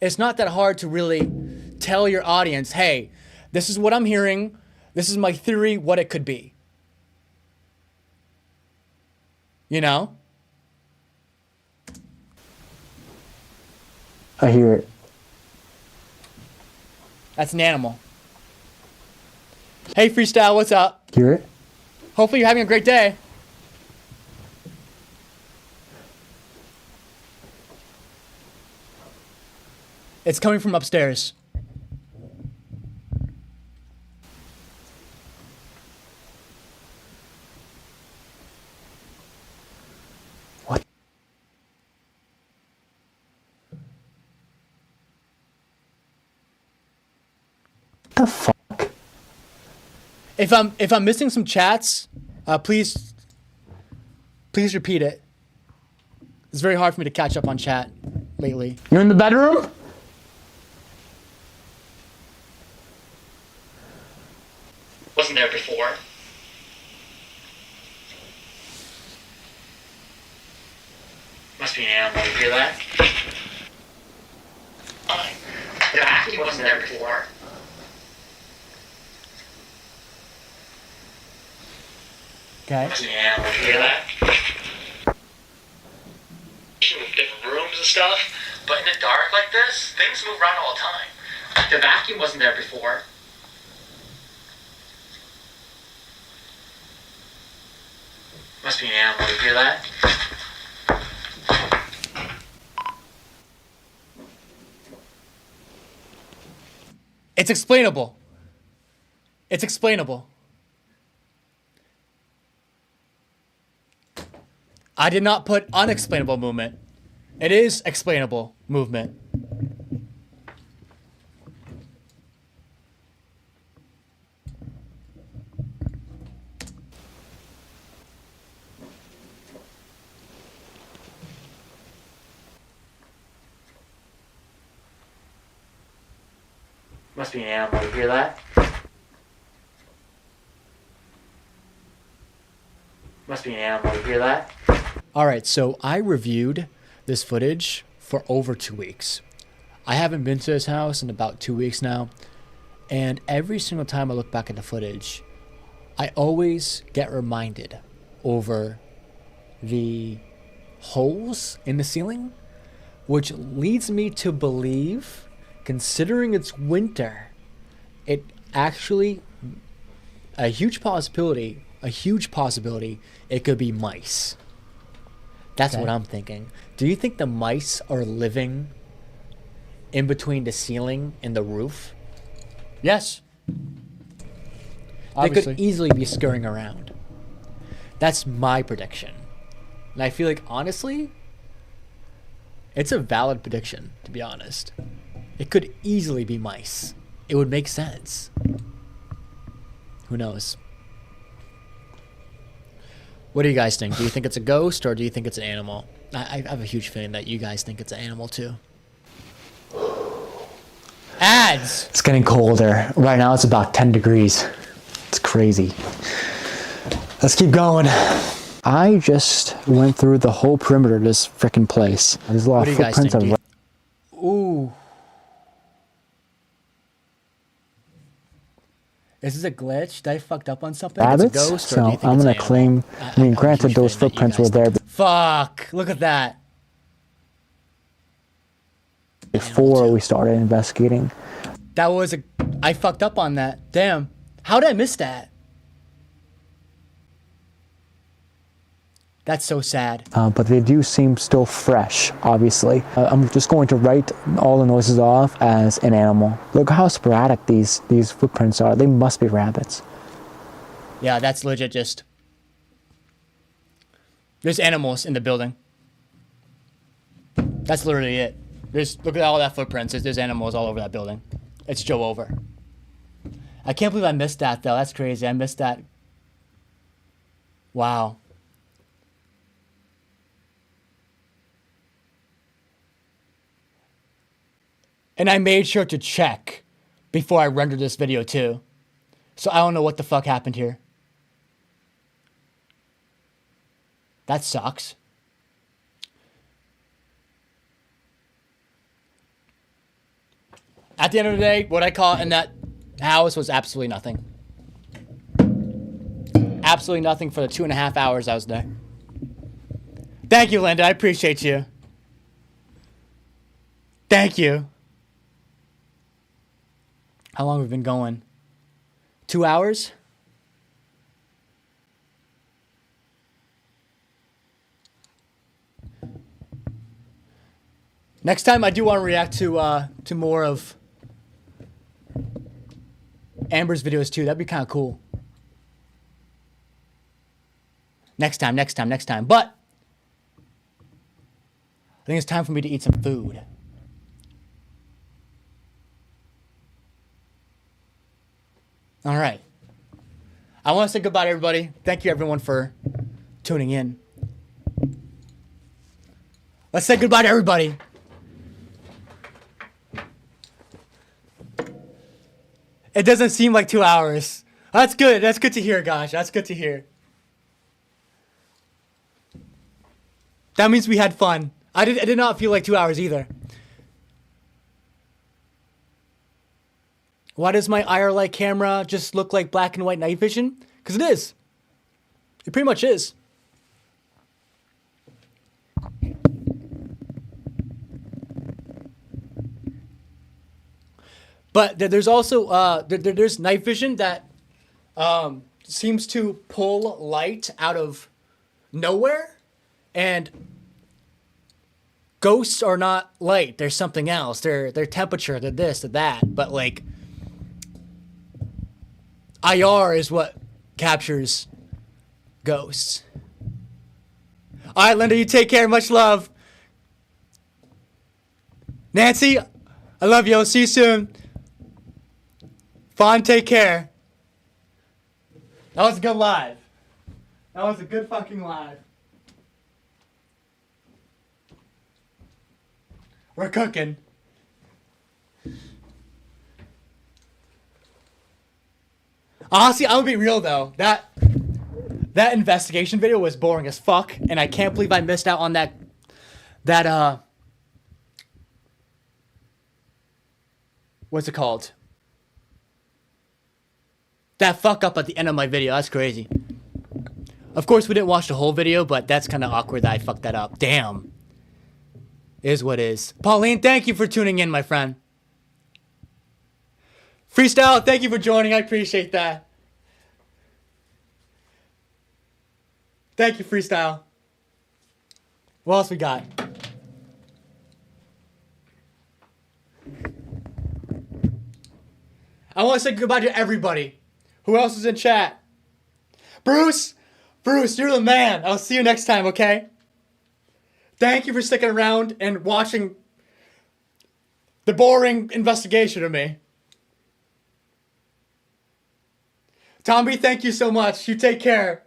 It's not that hard to really tell your audience, hey, this is what I'm hearing. This is my theory, what it could be. You know? I hear it. That's an animal. Hey, Freestyle, what's up? Hear it? Hopefully you're having a great day. It's coming from upstairs. What the fuck? If I'm missing some chats, please repeat it. It's very hard for me to catch up on chat lately. You're in the bedroom? Wasn't there before. Must be an animal. You hear that? The vacuum wasn't there before. Okay. Must be an animal. You hear that? With different rooms and stuff, but in the dark like this, things move around all the time. The vacuum wasn't there before. Must be an animal. You hear that? It's explainable. It's explainable. I did not put unexplainable movement. It is explainable movement. Must be an animal. You hear that? Must be an animal. You hear that? All right, so I reviewed this footage for over 2 weeks. I haven't been to this house in about 2 weeks now, and every single time I look back at the footage, I always get reminded over the holes in the ceiling, which leads me to believe, considering it's winter, it actually, a huge possibility a huge possibility it could be mice. That's what I'm thinking. Do you think the mice are living in between the ceiling and the roof? Yes. They could easily be scurrying around. That's my prediction. And I feel like, honestly, it's a valid prediction, to be honest. It could easily be mice. It would make sense. Who knows? What do you guys think? Do you think it's a ghost or do you think it's an animal? I have a huge feeling that you guys think it's an animal too. Ads! It's getting colder. Right now it's about 10 degrees. It's crazy. Let's keep going. I just went through the whole perimeter of this freaking place. There's a lot of footprints of... Ooh. Is this a glitch? Did I fucked up on something? rabbits. It's a ghost, or So do you think I'm it's gonna an claim. I mean, granted, those footprints were there Fuck! Look at that. before we started investigating. That was a... I fucked up on that. Damn. How did I miss that? That's so sad. But they do seem still fresh, obviously. I'm just going to write all the noises off as an animal. Look how sporadic these footprints are. They must be rabbits. Yeah, that's legit just... There's animals in the building. That's literally it. Look at all that footprints. There's animals all over that building. It's Joe over. I can't believe I missed that, though. That's crazy. I missed that. Wow. And I made sure to check before I rendered this video, too. So I don't know what the fuck happened here. That sucks. At the end of the day, what I caught in that house was absolutely nothing. Absolutely nothing for the 2.5 hours I was there. Thank you, Linda. I appreciate you. Thank you. How long have we been going? 2 hours? Next time I do want to react to more of Amber's videos too. That'd be kind of cool. Next time. But I think it's time for me to eat some food. All right. I want to say goodbye to everybody. Thank you, everyone, for tuning in. Let's say goodbye to everybody. It doesn't seem like 2 hours. That's good. That's good to hear, gosh. That's good to hear. That means we had fun. I did not feel like 2 hours either. Why does my IR-Lite camera just look like black and white night vision? Because it is. It pretty much is. But there's also there's night vision that seems to pull light out of nowhere, and ghosts are not light. They're something else. They're temperature. They're this. They're that. But like IR is what captures ghosts. All right, Linda, you take care. Much love. Nancy, I love you. I'll see you soon. Fawn, take care. That was a good live. That was a good fucking live. We're cooking. Honestly, I'm gonna be real though. That investigation video was boring as fuck, and I can't believe I missed out on that what's it called? That fuck up at the end of my video. That's crazy. Of course, we didn't watch the whole video, but that's kind of awkward that I fucked that up. Damn. Is what is. Pauline, thank you for tuning in, my friend. Freestyle, thank you for joining. I appreciate that. Thank you, Freestyle. What else we got? I want to say goodbye to everybody. Who else is in chat? Bruce, you're the man. I'll see you next time, okay? Thank you for sticking around and watching the boring investigation of me. Tommy, thank you so much. You take care.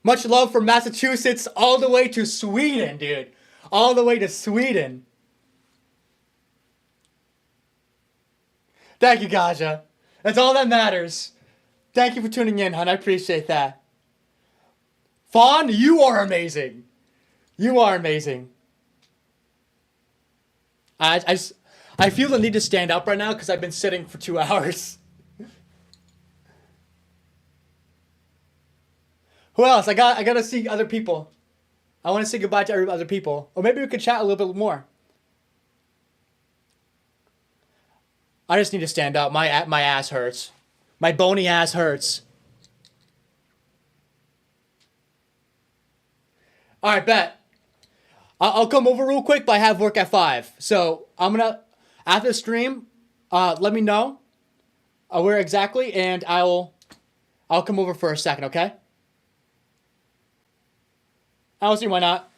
Much love from Massachusetts all the way to Sweden, dude. All the way to Sweden. Thank you, Gaja. That's all that matters. Thank you for tuning in, hon. I appreciate that. Fawn, you are amazing. You are amazing. I feel the need to stand up right now because I've been sitting for 2 hours. Who else? I gotta see other people. I want to say goodbye to other people. Or maybe we could chat a little bit more. I just need to stand up. My ass hurts. My bony ass hurts. All right, bet. I'll come over real quick, but I have work at 5. So I'm gonna, after the stream, let me know where exactly, and I'll come over for a second, okay? I don't see why not.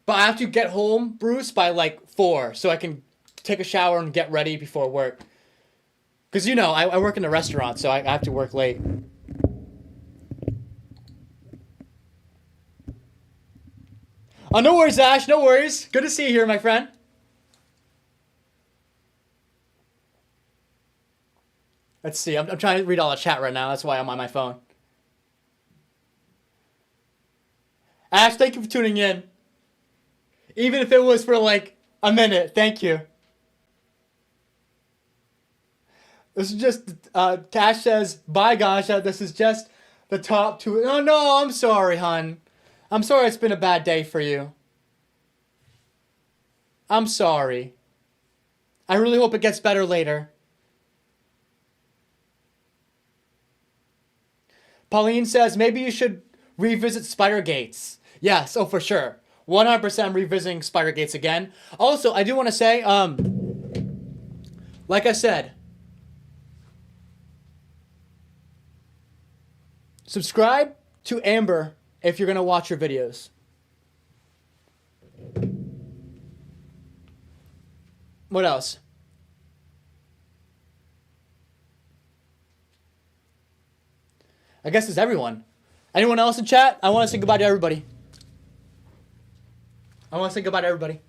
But I have to get home, Bruce, by like 4, so I can take a shower and get ready before work. Because, you know, I work in a restaurant, so I have to work late. Oh, no worries, Ash. No worries. Good to see you here, my friend. Let's see. I'm trying to read all the chat right now. That's why I'm on my phone. Ash, thank you for tuning in. Even if it was for like a minute. Thank you. This is just, Cash says, bye, Gasha. This is just the top 2. Oh, no, I'm sorry, hon. I'm sorry it's been a bad day for you. I'm sorry. I really hope it gets better later. Pauline says, maybe you should revisit Spider Gates. Yes, oh, for sure. 100% I'm revisiting Spider Gates again. Also, I do want to say, like I said, subscribe to Amber if you're going to watch her videos. What else? I guess it's everyone. Anyone else in chat? I want to say goodbye to everybody. I want to say goodbye to everybody.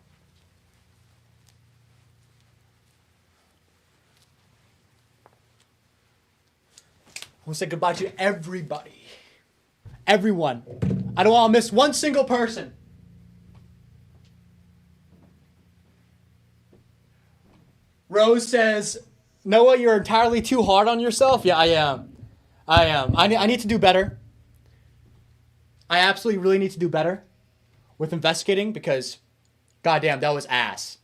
I want to say goodbye to everybody. Everyone. I don't want to miss one single person. Rose says, Noah, you're entirely too hard on yourself. Yeah, I am. I need to do better. I absolutely really need to do better with investigating because, goddamn, that was ass.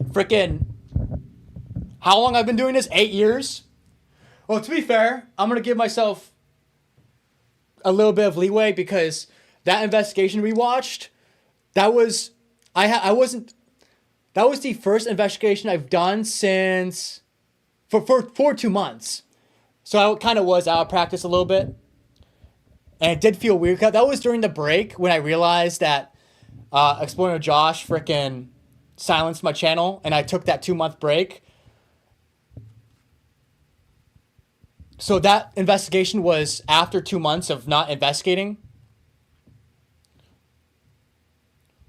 Frickin', how long I've been doing this? 8 years? Well, to be fair, I'm going to give myself a little bit of leeway because that investigation we watched, that was the first investigation I've done since for 2 months. So I kind of was out of practice a little bit. And it did feel weird. That was during the break when I realized that Explorer Josh frickin' silenced my channel and I took that 2-month break. So that investigation was after 2 months of not investigating.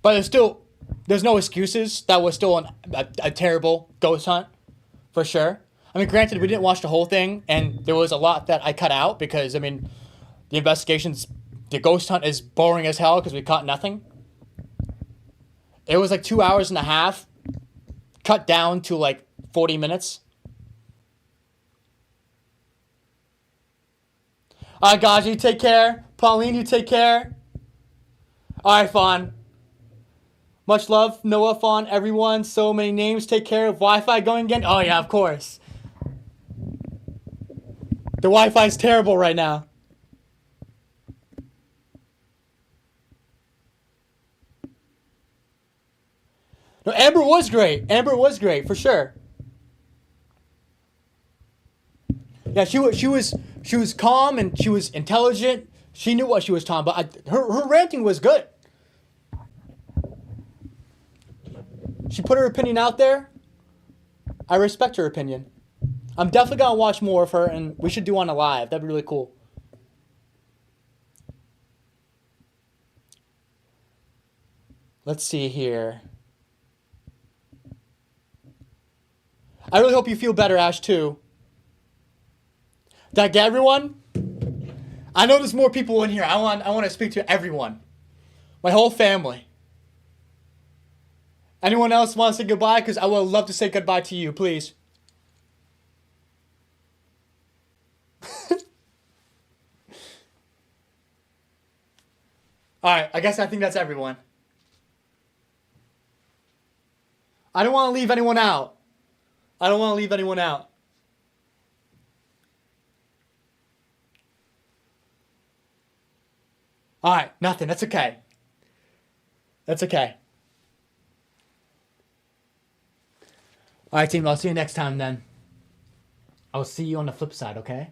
But there's no excuses. That was still a terrible ghost hunt, for sure. I mean, granted, we didn't watch the whole thing, and there was a lot that I cut out because, I mean, the ghost hunt is boring as hell because we caught nothing. It was like 2 hours and a half, cut down to like 40 minutes. All right, guys, you take care. Pauline, you take care. All right, Fawn. Much love, Noah, Fawn, everyone. So many names. Take care. Wi-Fi going again? Oh, yeah, of course. The Wi-Fi is terrible right now. No, Amber was great. Amber was great for sure. Yeah, she was calm and she was intelligent. She knew what she was talking about. Her ranting was good. She put her opinion out there. I respect her opinion. I'm definitely gonna watch more of her, and we should do on a live. That'd be really cool. Let's see here. I really hope you feel better, Ash, too. Did I get everyone? I know there's more people in here. I want to speak to everyone. My whole family. Anyone else want to say goodbye? Because I would love to say goodbye to you, please. Alright, I think that's everyone. I don't want to leave anyone out. I don't want to leave anyone out. Alright, nothing. That's okay. That's okay. Alright, team. I'll see you next time then. I'll see you on the flip side, okay?